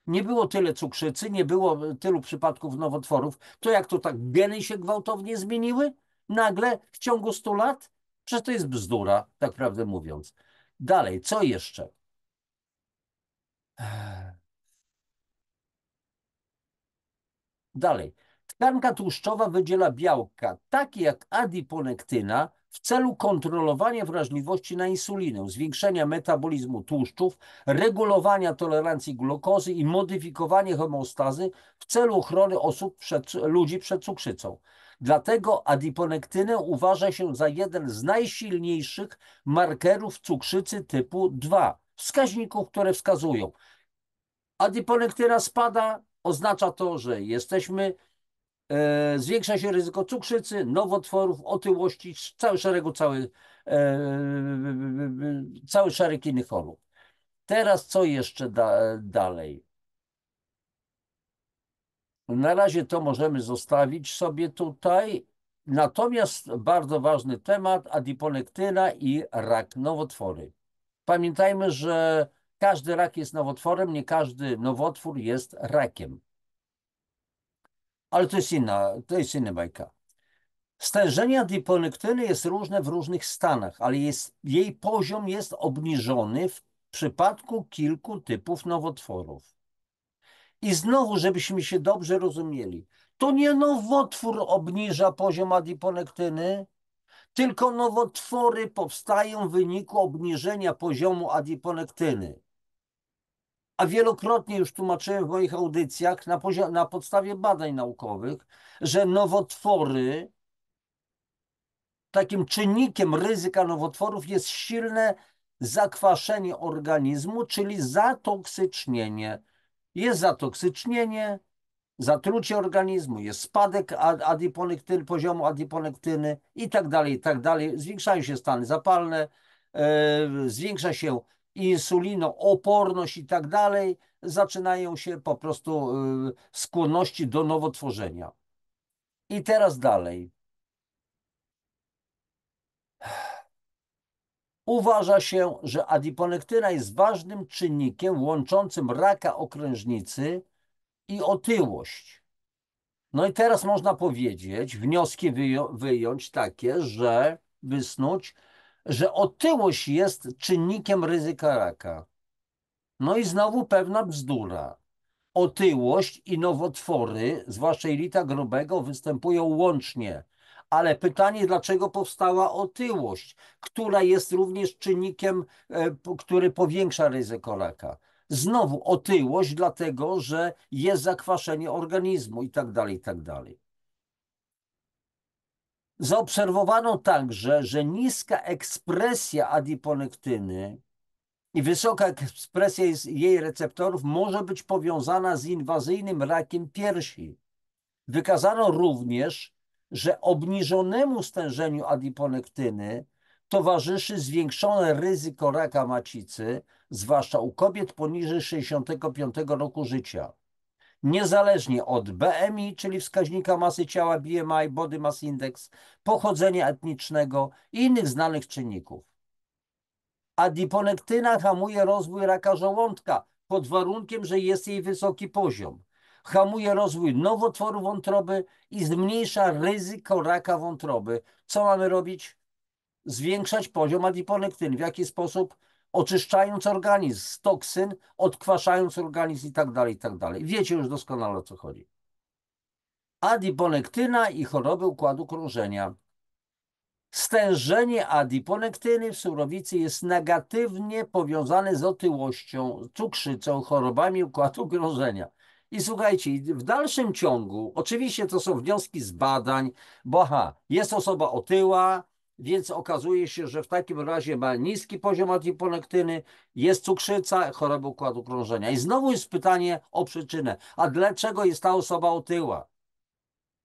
Nie było tyle cukrzycy, nie było tylu przypadków nowotworów. To jak to tak geny się gwałtownie zmieniły? Nagle w ciągu 100 lat? Przecież to jest bzdura, tak prawdę mówiąc. Dalej, co jeszcze? Dalej. Tkanka tłuszczowa wydziela białka, takie jak adiponektyna, w celu kontrolowania wrażliwości na insulinę, zwiększenia metabolizmu tłuszczów, regulowania tolerancji glukozy i modyfikowania homeostazy w celu ochrony ludzi przed cukrzycą. Dlatego adiponektynę uważa się za jeden z najsilniejszych markerów cukrzycy typu 2, wskaźników, które wskazują. Adiponektyna spada, oznacza to, że zwiększa się ryzyko cukrzycy, nowotworów, otyłości, cały szereg innych chorób. Teraz co jeszcze dalej? Na razie to możemy zostawić sobie tutaj. Natomiast bardzo ważny temat, adiponektyna i rak, nowotwory. Pamiętajmy, że każdy rak jest nowotworem, nie każdy nowotwór jest rakiem. Ale to jest inna bajka. Stężenie adiponektyny jest różne w różnych stanach, ale jej poziom jest obniżony w przypadku kilku typów nowotworów. I znowu, żebyśmy się dobrze rozumieli, to nie nowotwór obniża poziom adiponektyny, tylko nowotwory powstają w wyniku obniżenia poziomu adiponektyny. A wielokrotnie już tłumaczyłem w moich audycjach na podstawie badań naukowych, że nowotwory, takim czynnikiem ryzyka nowotworów jest silne zakwaszenie organizmu, czyli zatoksycznienie. Jest zatoksycznienie, zatrucie organizmu, jest spadek poziomu adiponektyny i tak dalej, i tak dalej. Zwiększają się stany zapalne, zwiększa się insulinooporność i tak dalej. Zaczynają się po prostu skłonności do nowotworzenia. I teraz dalej. Uważa się, że adiponektyna jest ważnym czynnikiem łączącym raka okrężnicy i otyłość. No i teraz można powiedzieć, wnioski wyjąć takie, wysnuć, że otyłość jest czynnikiem ryzyka raka. No i znowu pewna bzdura. Otyłość i nowotwory, zwłaszcza jelita grubego, występują łącznie, Ale pytanie, dlaczego powstała otyłość, która jest również czynnikiem, który powiększa ryzyko raka. Znowu otyłość, dlatego że jest zakwaszenie organizmu i tak dalej, i tak dalej. Zaobserwowano także, że niska ekspresja adiponektyny i wysoka ekspresja jej receptorów może być powiązana z inwazyjnym rakiem piersi. Wykazano również, że obniżonemu stężeniu adiponektyny towarzyszy zwiększone ryzyko raka macicy, zwłaszcza u kobiet poniżej 65 roku życia. Niezależnie od BMI, czyli wskaźnika masy ciała, BMI, Body Mass Index, pochodzenia etnicznego i innych znanych czynników. Adiponektyna hamuje rozwój raka żołądka pod warunkiem, że jest jej wysoki poziom. Hamuje rozwój nowotworu wątroby i zmniejsza ryzyko raka wątroby. Co mamy robić? Zwiększać poziom adiponektyny. W jaki sposób? Oczyszczając organizm z toksyn, odkwaszając organizm i tak dalej, i tak dalej. Wiecie już doskonale, o co chodzi. Adiponektyna i choroby układu krążenia. Stężenie adiponektyny w surowicy jest negatywnie powiązane z otyłością, cukrzycą, chorobami układu krążenia. I słuchajcie, w dalszym ciągu, oczywiście to są wnioski z badań, bo jest osoba otyła, więc okazuje się, że w takim razie ma niski poziom adiponektyny, jest cukrzyca, choroba układu krążenia. I znowu jest pytanie o przyczynę. A dlaczego jest ta osoba otyła?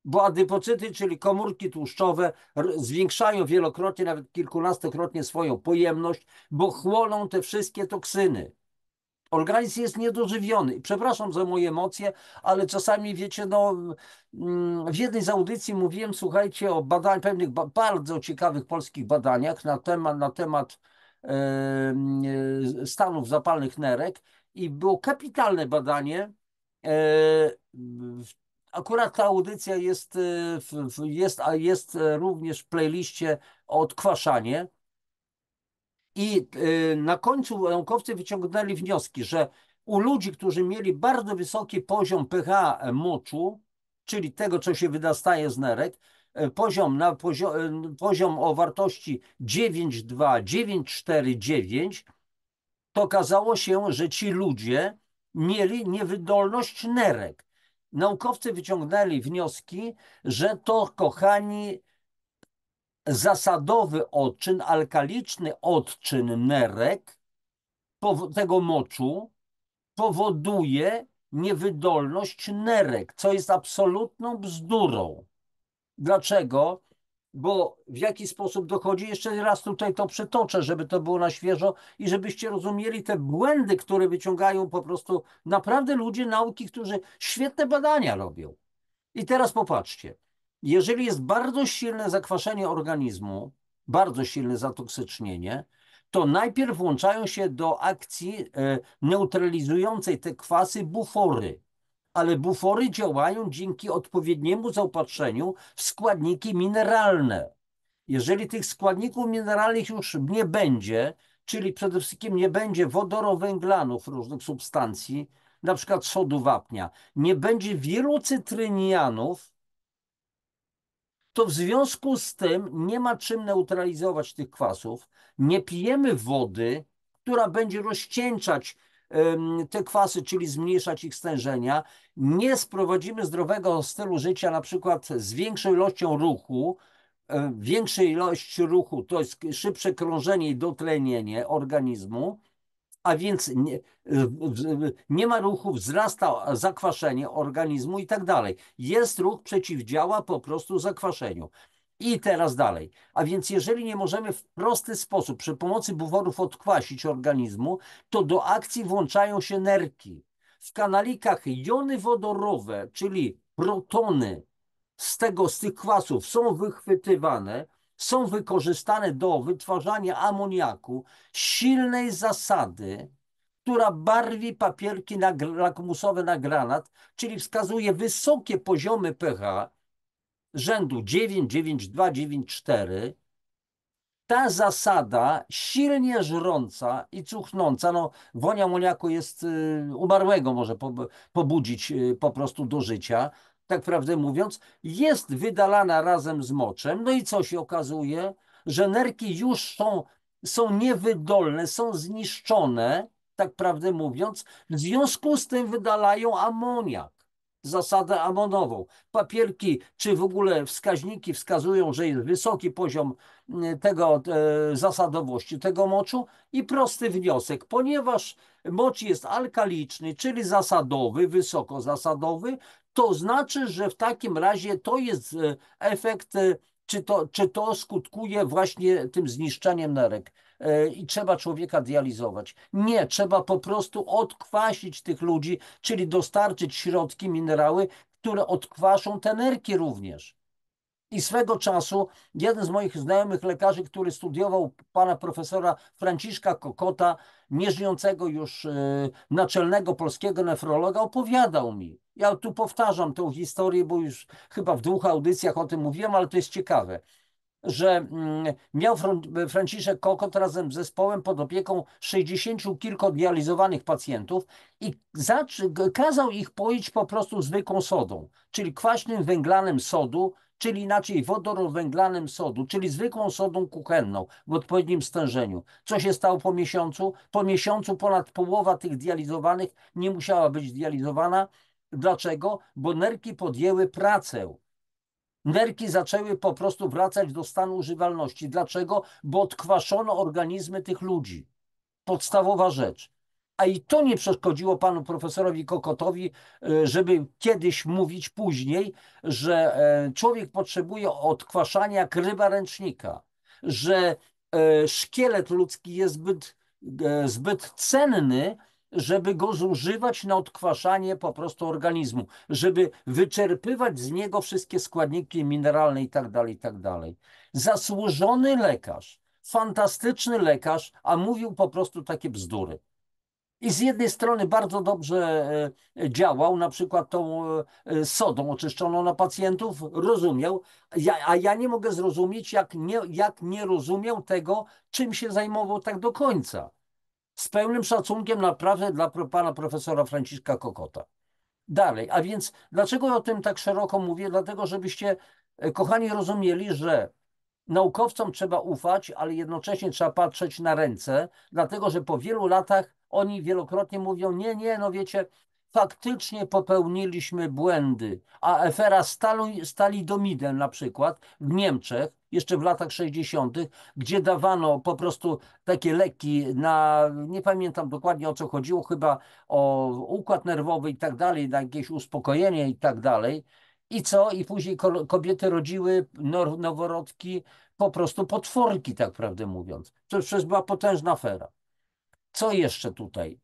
Bo adypocyty, czyli komórki tłuszczowe, zwiększają wielokrotnie, nawet kilkunastokrotnie swoją pojemność, bo chłoną te wszystkie toksyny. Organizm jest niedożywiony. Przepraszam za moje emocje, ale czasami, wiecie, no, w jednej z audycji mówiłem, słuchajcie, o pewnych bardzo ciekawych polskich badaniach na temat stanów zapalnych nerek i było kapitalne badanie. Akurat ta audycja jest również w playliście odkwaszanie. I na końcu naukowcy wyciągnęli wnioski, że u ludzi, którzy mieli bardzo wysoki poziom pH moczu, czyli tego, co się wydostaje z nerek, poziom o wartości 9,2, 9,4, 9, to okazało się, że ci ludzie mieli niewydolność nerek. Naukowcy wyciągnęli wnioski, że to, kochani, zasadowy odczyn, alkaliczny odczyn nerek, tego moczu, powoduje niewydolność nerek, co jest absolutną bzdurą. Dlaczego? Bo w jaki sposób dochodzi? Jeszcze raz tutaj to przytoczę, żeby to było na świeżo i żebyście rozumieli te błędy, które wyciągają po prostu naprawdę ludzie nauki, którzy świetne badania robią. I teraz popatrzcie. Jeżeli jest bardzo silne zakwaszenie organizmu, bardzo silne zatoksycznienie, to najpierw włączają się do akcji neutralizującej te kwasy bufory. Ale bufory działają dzięki odpowiedniemu zaopatrzeniu w składniki mineralne. Jeżeli tych składników mineralnych już nie będzie, czyli przede wszystkim nie będzie wodorowęglanów, różnych substancji, na przykład sodu wapnia, nie będzie wielu cytrynianów, to w związku z tym nie ma czym neutralizować tych kwasów. Nie pijemy wody, która będzie rozcieńczać te kwasy, czyli zmniejszać ich stężenia. Nie sprowadzimy zdrowego stylu życia, na przykład z większą ilością ruchu. Większa ilość ruchu to jest szybsze krążenie i dotlenienie organizmu, a więc nie ma ruchu, wzrasta zakwaszenie organizmu i tak dalej. Jest ruch, przeciwdziała po prostu zakwaszeniu. I teraz dalej. A więc jeżeli nie możemy w prosty sposób przy pomocy buforów odkwasić organizmu, to do akcji włączają się nerki. W kanalikach jony wodorowe, czyli protony z tych kwasów są wychwytywane, są wykorzystane do wytwarzania amoniaku, silnej zasady, która barwi papierki lakmusowe na granat, czyli wskazuje wysokie poziomy pH rzędu 9, 9,2, 9,4. Ta zasada silnie żrąca i cuchnąca, no woń amoniaku jest umarłego może pobudzić po prostu do życia, tak prawdę mówiąc, jest wydalana razem z moczem. No i co się okazuje? Że nerki już są niewydolne, są zniszczone, tak prawdę mówiąc, w związku z tym wydalają amoniak, zasadę amonową. Papierki czy w ogóle wskaźniki wskazują, że jest wysoki poziom tego zasadowości tego moczu i prosty wniosek, ponieważ mocz jest alkaliczny, czyli zasadowy, wysoko zasadowy, to znaczy, że w takim razie to jest efekt, czy to skutkuje właśnie tym zniszczeniem nerek i trzeba człowieka dializować. Nie, trzeba po prostu odkwasić tych ludzi, czyli dostarczyć środki, minerały, które odkwaszą te nerki również. I swego czasu jeden z moich znajomych lekarzy, który studiował pana profesora Franciszka Kokota, nieżyjącego już naczelnego polskiego nefrologa, opowiadał mi. Ja tu powtarzam tę historię, bo już chyba w 2 audycjach o tym mówiłem, ale to jest ciekawe, że miał Franciszek Kokot razem z zespołem pod opieką 60 kilku dializowanych pacjentów i kazał ich poić po prostu zwykłą sodą, czyli kwaśnym węglanem sodu, czyli inaczej wodorowęglanem sodu, czyli zwykłą sodą kuchenną w odpowiednim stężeniu. Co się stało po miesiącu? Po miesiącu ponad połowa tych dializowanych nie musiała być dializowana. Dlaczego? Bo nerki podjęły pracę. Nerki zaczęły po prostu wracać do stanu używalności. Dlaczego? Bo odkwaszono organizmy tych ludzi. Podstawowa rzecz. A i to nie przeszkodziło panu profesorowi Kokotowi, żeby kiedyś mówić później, że człowiek potrzebuje odkwaszania jak ryba ręcznika, że szkielet ludzki jest zbyt cenny, żeby go zużywać na odkwaszanie po prostu organizmu, żeby wyczerpywać z niego wszystkie składniki mineralne i tak dalej, i tak dalej. Zasłużony lekarz, fantastyczny lekarz, a mówił po prostu takie bzdury. I z jednej strony bardzo dobrze działał, na przykład tą sodą oczyszczoną na pacjentów, rozumiał, a ja nie mogę zrozumieć, jak nie rozumiał tego, czym się zajmował tak do końca. Z pełnym szacunkiem naprawdę dla pana profesora Franciszka Kokota. Dalej, a więc dlaczego ja o tym tak szeroko mówię? Dlatego, żebyście, kochani, rozumieli, że naukowcom trzeba ufać, ale jednocześnie trzeba patrzeć na ręce, dlatego że po wielu latach oni wielokrotnie mówią, nie, nie, no wiecie, faktycznie popełniliśmy błędy. A afera stalidomidem na przykład w Niemczech, jeszcze w latach 60., gdzie dawano po prostu takie leki na, nie pamiętam dokładnie o co chodziło, chyba o układ nerwowy i tak dalej, na jakieś uspokojenie i tak dalej. I co? I później kobiety rodziły noworodki, po prostu potworki, tak prawdę mówiąc. To przecież była potężna afera. Co jeszcze tutaj?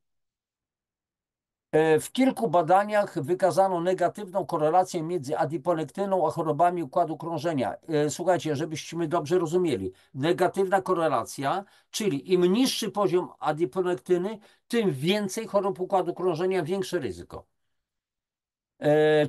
W kilku badaniach wykazano negatywną korelację między adiponektyną a chorobami układu krążenia. Słuchajcie, żebyśmy dobrze rozumieli. Negatywna korelacja, czyli im niższy poziom adiponektyny, tym więcej chorób układu krążenia, większe ryzyko.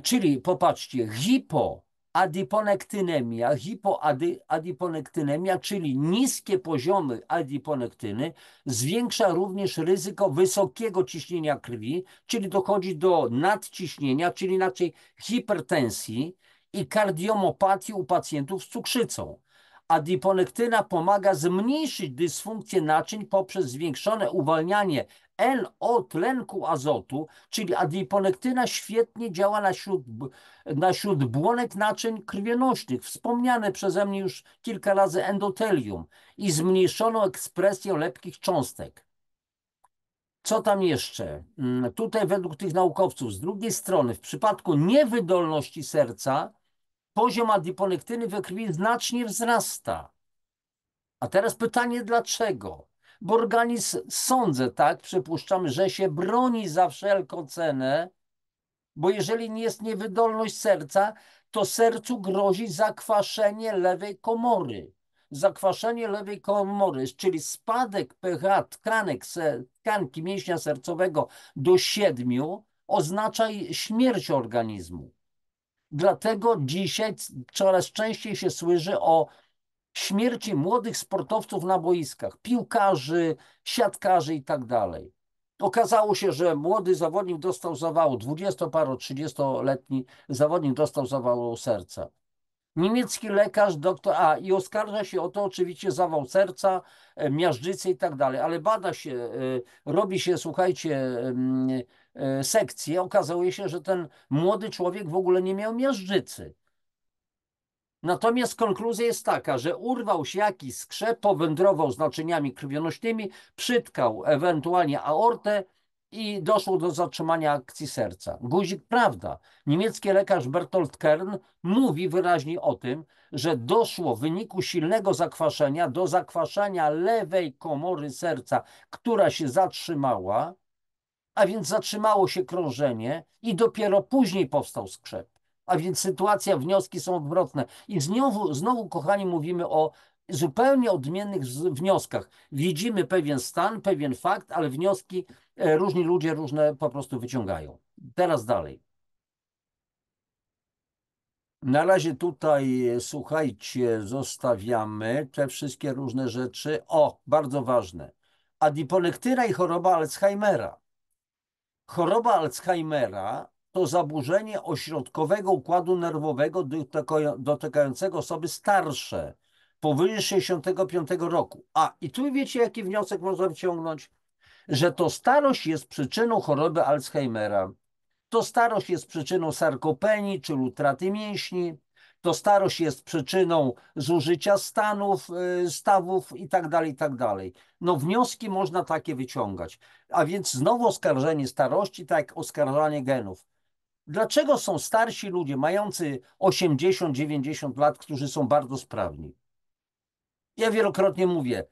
Czyli popatrzcie, hipoadiponektynemia, czyli niskie poziomy adiponektyny, zwiększa również ryzyko wysokiego ciśnienia krwi, czyli dochodzi do nadciśnienia, czyli inaczej hipertensji i kardiomopatii u pacjentów z cukrzycą. Adiponektyna pomaga zmniejszyć dysfunkcję naczyń poprzez zwiększone uwalnianie NO, tlenku azotu, czyli adiponektyna świetnie działa na śródbłonek naczyń krwionośnych, wspomniane przeze mnie już kilka razy endotelium i zmniejszoną ekspresję lepkich cząstek. Co tam jeszcze? Tutaj według tych naukowców, z drugiej strony, w przypadku niewydolności serca, poziom adiponektyny we krwi znacznie wzrasta. A teraz pytanie, dlaczego? Bo organizm, sądzę, tak, przypuszczam, że się broni za wszelką cenę, bo jeżeli nie jest niewydolność serca, to sercu grozi zakwaszenie lewej komory. Zakwaszenie lewej komory, czyli spadek pH tkanki mięśnia sercowego do 7 oznacza śmierć organizmu. Dlatego dzisiaj coraz częściej się słyszy o śmierci młodych sportowców na boiskach, piłkarzy, siatkarzy i tak dalej. Okazało się, że młody zawodnik dostał zawału, 20 30-letni zawodnik dostał zawału serca. Niemiecki lekarz, doktor, i oskarża się o to oczywiście zawał serca, miażdżycy i tak dalej, ale bada się, robi się, słuchajcie, sekcje. Okazuje się, że ten młody człowiek w ogóle nie miał miażdżycy. Natomiast konkluzja jest taka, że urwał się jakiś skrzep, powędrował z naczyniami krwionośnymi, przytkał ewentualnie aortę i doszło do zatrzymania akcji serca. Guzik, prawda. Niemiecki lekarz Bertolt Kern mówi wyraźnie o tym, że doszło w wyniku silnego zakwaszenia do zakwaszenia lewej komory serca, która się zatrzymała, a więc zatrzymało się krążenie i dopiero później powstał skrzep. A więc sytuacja, wnioski są odwrotne. I znowu, kochani, mówimy o zupełnie odmiennych wnioskach. Widzimy pewien stan, pewien fakt, ale wnioski różni ludzie różne po prostu wyciągają. Teraz dalej. Na razie tutaj, słuchajcie, zostawiamy te wszystkie różne rzeczy. O, bardzo ważne. Adiponektyna i choroba Alzheimera. Choroba Alzheimera to zaburzenie ośrodkowego układu nerwowego dotykającego osoby starsze, powyżej 65 roku. I tu wiecie, jaki wniosek można wyciągnąć? Że to starość jest przyczyną choroby Alzheimera. To starość jest przyczyną sarkopenii, czyli utraty mięśni. To starość jest przyczyną zużycia stawów i tak dalej, i tak dalej. No wnioski można takie wyciągać. A więc znowu oskarżenie starości, tak jak oskarżanie genów. Dlaczego są starsi ludzie mający 80-90 lat, którzy są bardzo sprawni? Ja wielokrotnie mówię,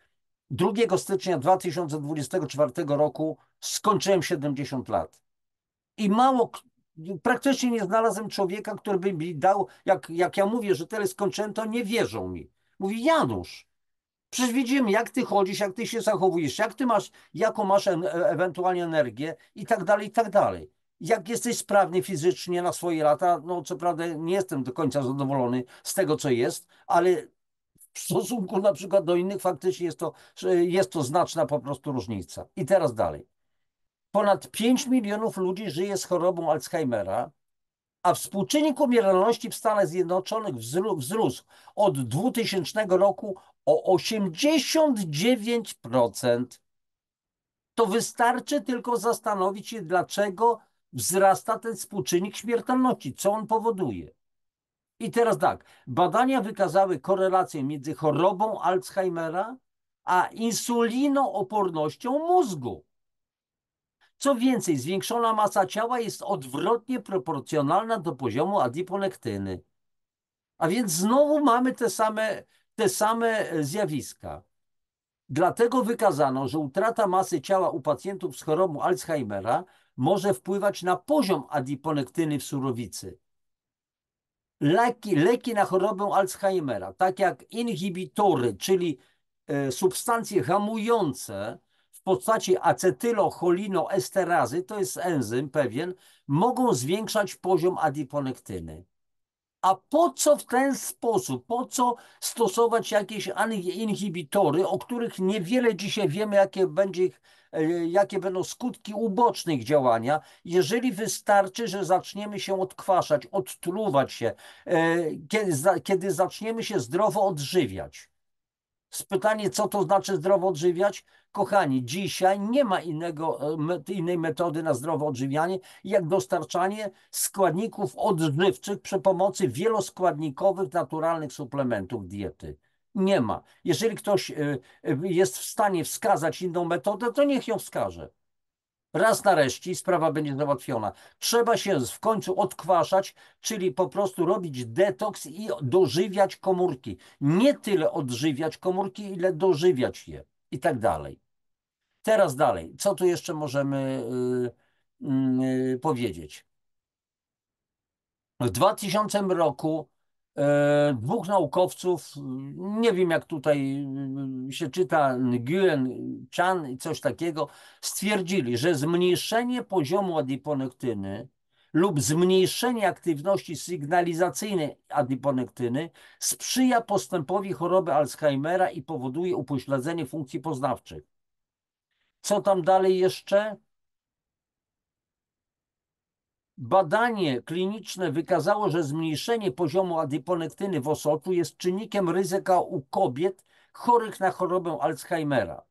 2 stycznia 2024 roku skończyłem 70 lat. I praktycznie nie znalazłem człowieka, który by mi dał, jak ja mówię, że tyle skończyłem, to nie wierzą mi. Mówi, Janusz, przecież widzimy, jak ty chodzisz, jak ty się zachowujesz, jak ty masz, jaką masz ewentualnie energię i tak dalej, i tak dalej. Jak jesteś sprawny fizycznie na swoje lata, no co prawda nie jestem do końca zadowolony z tego, co jest, ale w stosunku na przykład do innych faktycznie jest to znaczna po prostu różnica. I teraz dalej. Ponad 5 milionów ludzi żyje z chorobą Alzheimera, a współczynnik umieralności w Stanach Zjednoczonych wzrósł od 2000 roku o 89%. To wystarczy tylko zastanowić się, dlaczego wzrasta ten współczynnik śmiertelności, co on powoduje. I teraz tak, badania wykazały korelację między chorobą Alzheimera a insulinoopornością mózgu. Co więcej, zwiększona masa ciała jest odwrotnie proporcjonalna do poziomu adiponektyny. A więc znowu mamy te same zjawiska. Dlatego wykazano, że utrata masy ciała u pacjentów z chorobą Alzheimera może wpływać na poziom adiponektyny w surowicy. Leki na chorobę Alzheimera, tak jak inhibitory, czyli substancje hamujące w postaci acetylocholinoesterazy, to jest enzym pewien, mogą zwiększać poziom adiponektyny. A po co w ten sposób, po co stosować jakieś inhibitory, o których niewiele dzisiaj wiemy, jakie będą skutki uboczne ich działania, jeżeli wystarczy, że zaczniemy się odkwaszać, odtruwać się, kiedy zaczniemy się zdrowo odżywiać. Pytanie, co to znaczy zdrowo odżywiać? Kochani, dzisiaj nie ma innej metody na zdrowe odżywianie, jak dostarczanie składników odżywczych przy pomocy wieloskładnikowych, naturalnych suplementów diety. Nie ma. Jeżeli ktoś jest w stanie wskazać inną metodę, to niech ją wskaże. Raz nareszcie sprawa będzie załatwiona. Trzeba się w końcu odkwaszać, czyli po prostu robić detoks i dożywiać komórki. Nie tyle odżywiać komórki, ile dożywiać je i tak dalej. Teraz dalej. Co tu jeszcze możemy powiedzieć? W 2000 roku dwóch naukowców, nie wiem jak tutaj się czyta, Nguyen, Chan i coś takiego, stwierdzili, że zmniejszenie poziomu adiponektyny lub zmniejszenie aktywności sygnalizacyjnej adiponektyny sprzyja postępowi choroby Alzheimera i powoduje upośledzenie funkcji poznawczych. Co tam dalej jeszcze? Badanie kliniczne wykazało, że zmniejszenie poziomu adiponektyny w osoczu jest czynnikiem ryzyka u kobiet chorych na chorobę Alzheimera.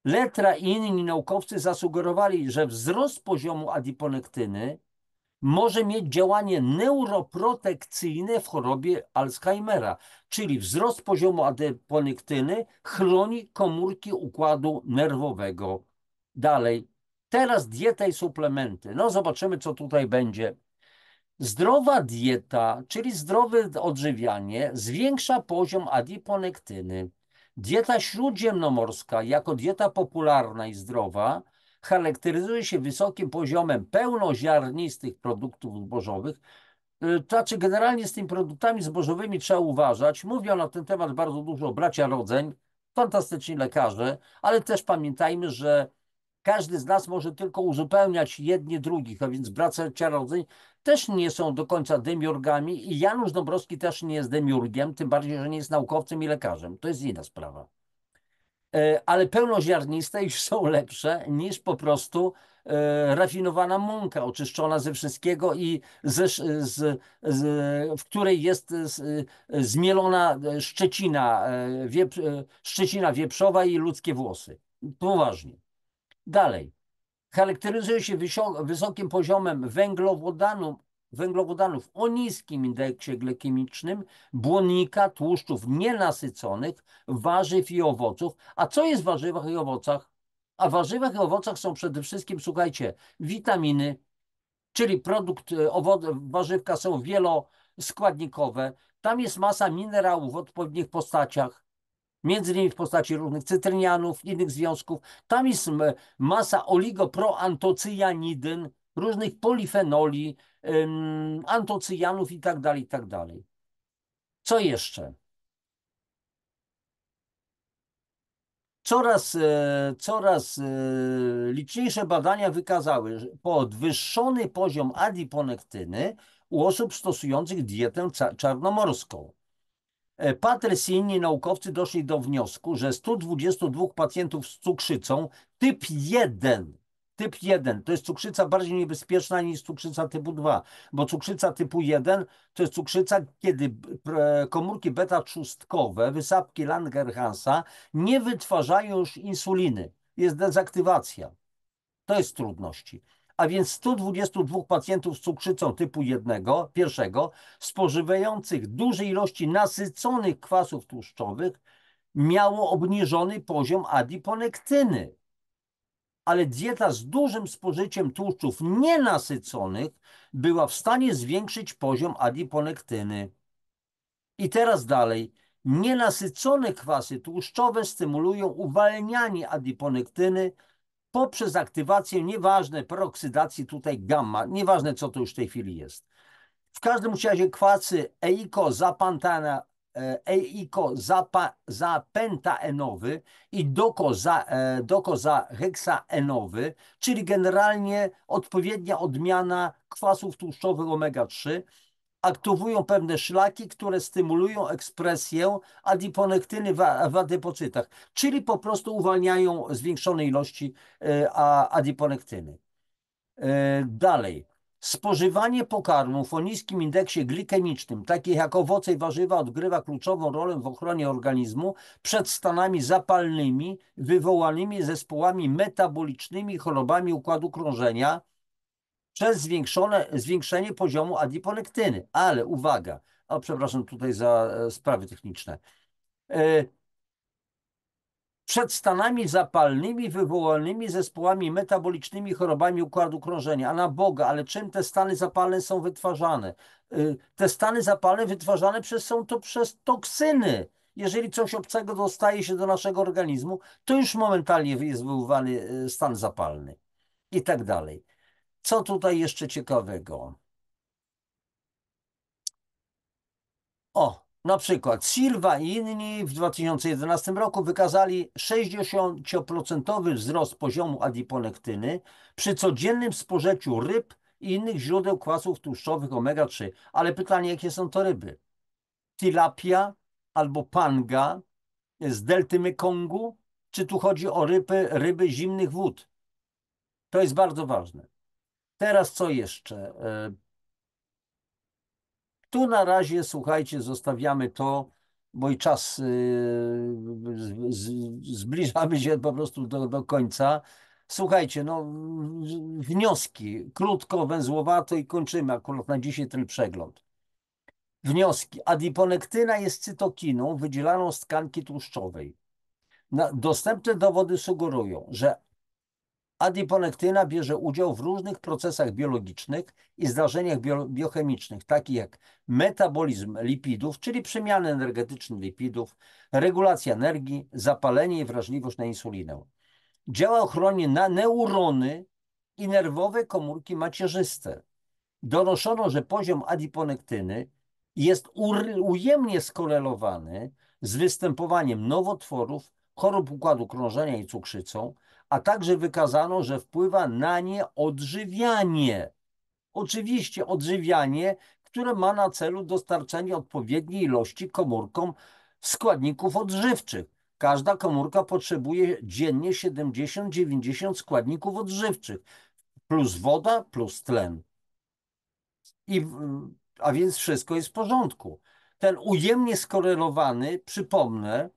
Letra i inni naukowcy zasugerowali, że wzrost poziomu adiponektyny może mieć działanie neuroprotekcyjne w chorobie Alzheimera, czyli wzrost poziomu adiponektyny chroni komórki układu nerwowego. Dalej, teraz dieta i suplementy. No zobaczymy, co tutaj będzie. Zdrowa dieta, czyli zdrowe odżywianie, zwiększa poziom adiponektyny. Dieta śródziemnomorska, jako dieta popularna i zdrowa, charakteryzuje się wysokim poziomem pełnoziarnistych produktów zbożowych. To znaczy, generalnie z tymi produktami zbożowymi trzeba uważać. Mówią na ten temat bardzo dużo bracia Rodzeń, fantastyczni lekarze, ale też pamiętajmy, że każdy z nas może tylko uzupełniać jedni drugich, a więc bracia Rodzeń też nie są do końca demiurgami i Janusz Dąbrowski też nie jest demiurgiem, tym bardziej, że nie jest naukowcem i lekarzem. To jest inna sprawa. Ale pełnoziarniste już są lepsze niż po prostu rafinowana mąka oczyszczona ze wszystkiego i w której jest zmielona szczecina wieprzowa i ludzkie włosy. Poważnie. Dalej. Charakteryzuje się wysokim poziomem węglowodanów o niskim indeksie glykemicznym, błonnika, tłuszczów nienasyconych, warzyw i owoców. A co jest w warzywach i owocach? A w warzywach i owocach są przede wszystkim, słuchajcie, witaminy, czyli warzywka są wieloskładnikowe. Tam jest masa minerałów w odpowiednich postaciach, między innymi w postaci różnych cytrynianów, innych związków. Tam jest masa oligoproantocyjanidyn, różnych polifenoli, antocyjanów i tak dalej, i tak dalej. Co jeszcze? Coraz liczniejsze badania wykazały że podwyższony poziom adiponektyny u osób stosujących dietę czarnomorską. Patres i inni naukowcy doszli do wniosku, że 122 pacjentów z cukrzycą typ 1 to jest cukrzyca bardziej niebezpieczna niż cukrzyca typu 2, bo cukrzyca typu 1 to jest cukrzyca, kiedy komórki beta-trzustkowe, wysapki Langerhansa nie wytwarzają już insuliny. Jest dezaktywacja. To jest trudności. A więc 122 pacjentów z cukrzycą typu 1, pierwszego, spożywających duże ilości nasyconych kwasów tłuszczowych, miało obniżony poziom adiponektyny. Ale dieta z dużym spożyciem tłuszczów nienasyconych była w stanie zwiększyć poziom adiponektyny. I teraz dalej. Nienasycone kwasy tłuszczowe stymulują uwalnianie adiponektyny poprzez aktywację, nieważne, peroksydacji tutaj gamma, nieważne co to już w tej chwili jest. W każdym razie kwasy eiko-zapentaenowy i dokozaheksaenowy, czyli generalnie odpowiednia odmiana kwasów tłuszczowych omega-3, aktywują pewne szlaki, które stymulują ekspresję adiponektyny w adepocytach, czyli po prostu uwalniają zwiększone ilości adiponektyny. Dalej. Spożywanie pokarmów o niskim indeksie glikemicznym, takich jak owoce i warzywa, odgrywa kluczową rolę w ochronie organizmu przed stanami zapalnymi wywołanymi zespołami metabolicznymi i chorobami układu krążenia, przez zwiększenie poziomu adiponektyny. Ale uwaga, przepraszam tutaj za sprawy techniczne. Przed stanami zapalnymi wywołanymi zespołami metabolicznymi, chorobami układu krążenia. A na Boga, ale czym te stany zapalne są wytwarzane? Te stany zapalne wytwarzane są to przez toksyny. Jeżeli coś obcego dostaje się do naszego organizmu, to już momentalnie jest wywoływany stan zapalny i tak dalej. Co tutaj jeszcze ciekawego? O, na przykład Silva i inni w 2011 roku wykazali 60% wzrost poziomu adiponektyny przy codziennym spożyciu ryb i innych źródeł kwasów tłuszczowych omega-3. Ale pytanie, jakie są to ryby? Tilapia albo panga z delty Mekongu? Czy tu chodzi o ryby zimnych wód? To jest bardzo ważne. Teraz co jeszcze? Tu na razie, słuchajcie, zostawiamy to, bo i czas zbliżamy się po prostu do końca. Słuchajcie, no wnioski, krótko, węzłowato i kończymy akurat na dzisiaj ten przegląd. Wnioski. Adiponektyna jest cytokiną wydzielaną z tkanki tłuszczowej. Dostępne dowody sugerują, że adiponektyna bierze udział w różnych procesach biologicznych i zdarzeniach biochemicznych, takich jak metabolizm lipidów, czyli przemiany energetyczne lipidów, regulacja energii, zapalenie i wrażliwość na insulinę. Działa ochronnie na neurony i nerwowe komórki macierzyste. Donoszono, że poziom adiponektyny jest ujemnie skorelowany z występowaniem nowotworów, chorób układu krążenia i cukrzycą, a także wykazano, że wpływa na nie odżywianie. Oczywiście odżywianie, które ma na celu dostarczenie odpowiedniej ilości komórkom składników odżywczych. Każda komórka potrzebuje dziennie 70-90 składników odżywczych, plus woda, plus tlen. A więc wszystko jest w porządku. Ten ujemnie skorelowany, przypomnę,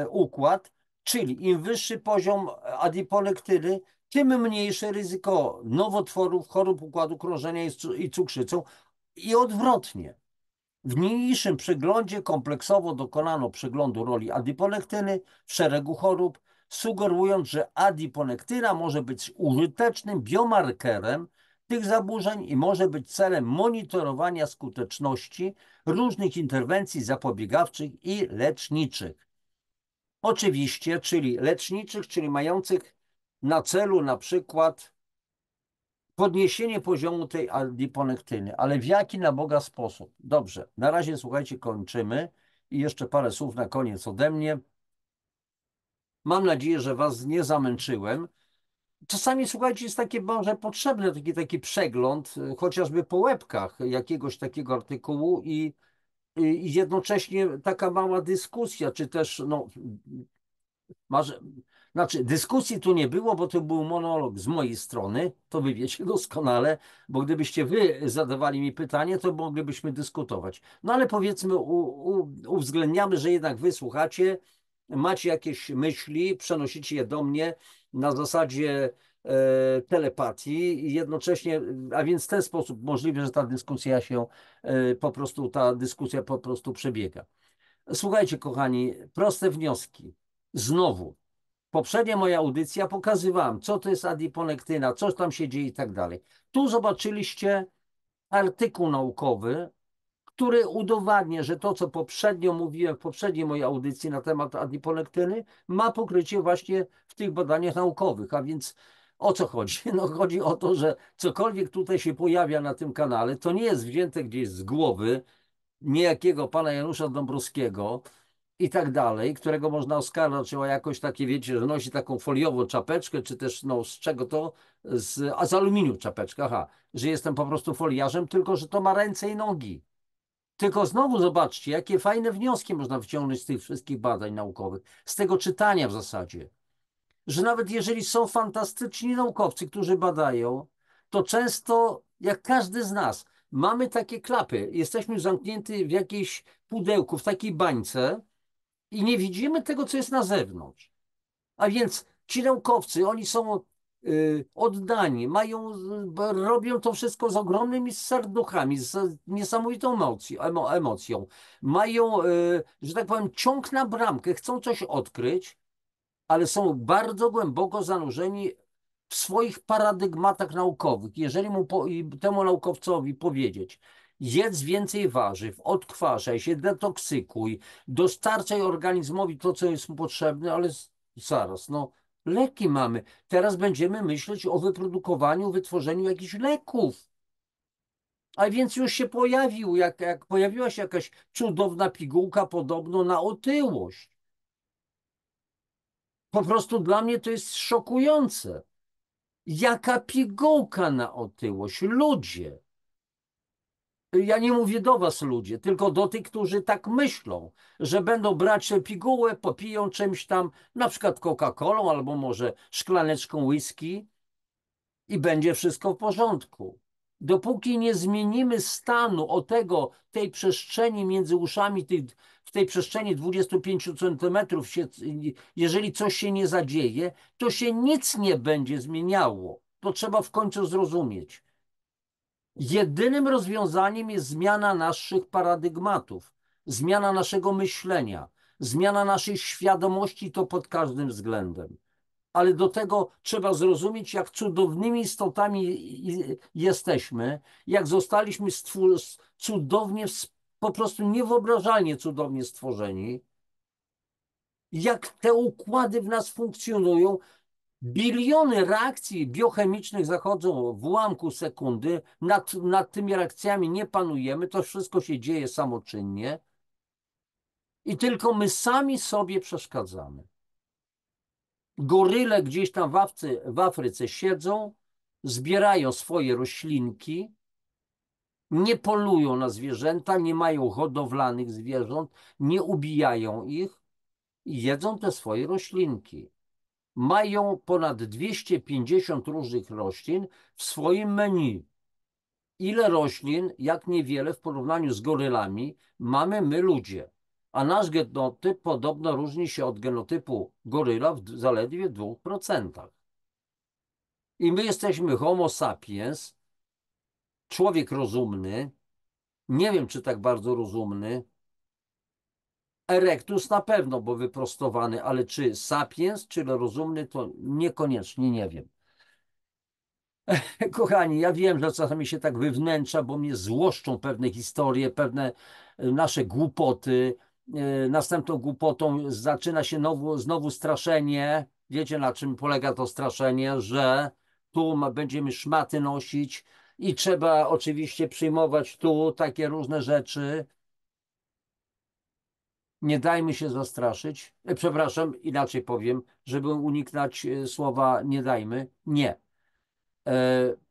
układ, czyli im wyższy poziom adiponektyny, tym mniejsze ryzyko nowotworów, chorób układu krążenia i cukrzycą i odwrotnie. W niniejszym przeglądzie kompleksowo dokonano przeglądu roli adiponektyny w szeregu chorób, sugerując, że adiponektyna może być użytecznym biomarkerem tych zaburzeń i może być celem monitorowania skuteczności różnych interwencji zapobiegawczych i leczniczych. Oczywiście, czyli leczniczych, czyli mających na celu na przykład podniesienie poziomu tej adiponektyny, ale w jaki na Boga sposób? Dobrze, na razie słuchajcie, kończymy i jeszcze parę słów na koniec ode mnie. Mam nadzieję, że Was nie zamęczyłem. Czasami, słuchajcie, jest takie może potrzebny taki przegląd, chociażby po łebkach jakiegoś takiego artykułu i jednocześnie taka mała dyskusja, czy też no, Masz, znaczy, dyskusji tu nie było, bo to był monolog z mojej strony, to wy wiecie doskonale, bo gdybyście wy zadawali mi pytanie, to moglibyśmy dyskutować. No ale powiedzmy, uwzględniamy, że jednak wy słuchacie, macie jakieś myśli, przenosicie je do mnie na zasadzie telepatii i jednocześnie, a więc w ten sposób możliwe, że ta dyskusja po prostu przebiega. Słuchajcie, kochani, proste wnioski. Znowu, poprzednia moja audycja pokazywałam, co to jest adiponektyna, co tam się dzieje i tak dalej. Tu zobaczyliście artykuł naukowy, który udowadnia, że to, co poprzednio mówiłem w poprzedniej mojej audycji na temat adiponektyny, ma pokrycie właśnie w tych badaniach naukowych. A więc o co chodzi? No, chodzi o to, że cokolwiek tutaj się pojawia na tym kanale, to nie jest wzięte gdzieś z głowy niejakiego pana Janusza Dąbrowskiego, i tak dalej, którego można oskarżać o jakoś takie, wiecie, że nosi taką foliową czapeczkę, czy też, no, z czego to? Z aluminium czapeczkę, aha, że jestem po prostu foliarzem, tylko że to ma ręce i nogi. Tylko znowu zobaczcie, jakie fajne wnioski można wyciągnąć z tych wszystkich badań naukowych, z tego czytania w zasadzie, że nawet jeżeli są fantastyczni naukowcy, którzy badają, to często, jak każdy z nas, mamy takie klapy, jesteśmy zamknięci w jakiejś pudełku, w takiej bańce, i nie widzimy tego, co jest na zewnątrz. A więc ci naukowcy, oni są oddani, robią to wszystko z ogromnymi serduchami, z niesamowitą emocją. Mają, że tak powiem, ciąg na bramkę, chcą coś odkryć, ale są bardzo głęboko zanurzeni w swoich paradygmatach naukowych. Jeżeli temu naukowcowi powiedzieć, jedz więcej warzyw, odkwaszaj się, detoksykuj, dostarczaj organizmowi to, co jest mu potrzebne, ale zaraz, no leki mamy. Teraz będziemy myśleć o wyprodukowaniu, wytworzeniu jakichś leków. A więc już się pojawił, jak pojawiła się jakaś cudowna pigułka podobno na otyłość. Po prostu dla mnie to jest szokujące. Jaka pigułka na otyłość? Ludzie. Ja nie mówię do was, ludzie, tylko do tych, którzy tak myślą, że będą brać tę pigułę, popiją czymś tam, na przykład Coca-Colą albo może szklaneczką whisky i będzie wszystko w porządku. Dopóki nie zmienimy stanu tej przestrzeni między uszami, w tej przestrzeni 25 centymetrów, jeżeli coś się nie zadzieje, to się nic nie będzie zmieniało. To trzeba w końcu zrozumieć. Jedynym rozwiązaniem jest zmiana naszych paradygmatów, zmiana naszego myślenia, zmiana naszej świadomości, to pod każdym względem. Ale do tego trzeba zrozumieć, jak cudownymi istotami jesteśmy, jak zostaliśmy cudownie, po prostu niewyobrażalnie cudownie stworzeni, jak te układy w nas funkcjonują. Biliony reakcji biochemicznych zachodzą w ułamku sekundy, nad tymi reakcjami nie panujemy, to wszystko się dzieje samoczynnie i tylko my sami sobie przeszkadzamy. Goryle gdzieś tam w Afryce siedzą, zbierają swoje roślinki, nie polują na zwierzęta, nie mają hodowlanych zwierząt, nie ubijają ich i jedzą te swoje roślinki. Mają ponad 250 różnych roślin w swoim menu. Ile roślin, jak niewiele w porównaniu z gorylami, mamy my ludzie. A nasz genotyp podobno różni się od genotypu goryla w zaledwie 2%. I my jesteśmy Homo sapiens, człowiek rozumny, nie wiem czy tak bardzo rozumny, erectus na pewno, bo wyprostowany, ale czy sapiens, czy rozumny, to niekoniecznie nie wiem. Kochani, ja wiem, że czasami się tak wywnętrza, bo mnie złoszczą pewne historie, pewne nasze głupoty. Następną głupotą zaczyna się znowu straszenie. Wiecie, na czym polega to straszenie? Że tu będziemy szmaty nosić i trzeba oczywiście przyjmować tu takie różne rzeczy. Nie dajmy się zastraszyć. Przepraszam, inaczej powiem, żeby uniknąć słowa nie dajmy. Nie.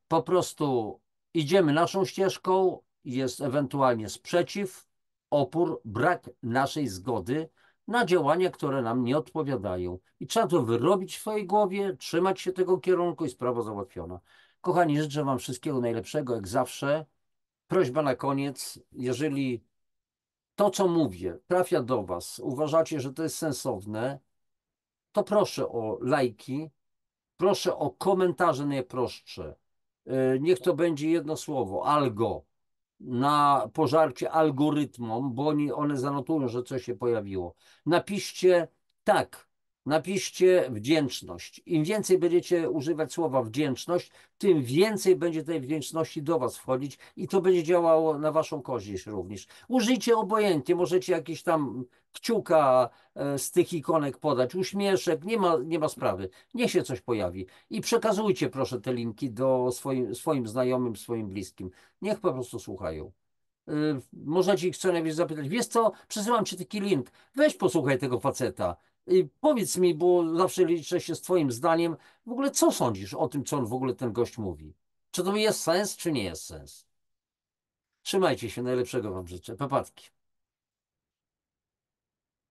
Po prostu idziemy naszą ścieżką, jest ewentualnie sprzeciw, opór, brak naszej zgody na działania, które nam nie odpowiadają. I trzeba to wyrobić w swojej głowie, trzymać się tego kierunku i sprawa załatwiona. Kochani, życzę Wam wszystkiego najlepszego, jak zawsze. Prośba na koniec, jeżeli to, co mówię, trafia do Was, uważacie, że to jest sensowne, to proszę o lajki, proszę o komentarze najprostsze. Niech to będzie jedno słowo, algo, na pożarcie algorytmom, bo one zanotują, że coś się pojawiło. Napiszcie tak, napiszcie wdzięczność. Im więcej będziecie używać słowa wdzięczność, tym więcej będzie tej wdzięczności do Was wchodzić i to będzie działało na Waszą korzyść również. Użyjcie obojętnie, możecie jakieś tam kciuka z tych ikonek podać, uśmieszek, nie ma sprawy. Niech się coś pojawi. I przekazujcie proszę te linki do swoim znajomym, swoim bliskim. Niech po prostu słuchają. Możecie ich co najmniej zapytać, wiesz co, przesyłam ci taki link, weź posłuchaj tego faceta. Powiedz mi, bo zawsze liczę się z twoim zdaniem, w ogóle co sądzisz o tym, co on w ogóle ten gość mówi? Czy to jest sens, czy nie jest sens? Trzymajcie się, najlepszego wam życzę. Papatki.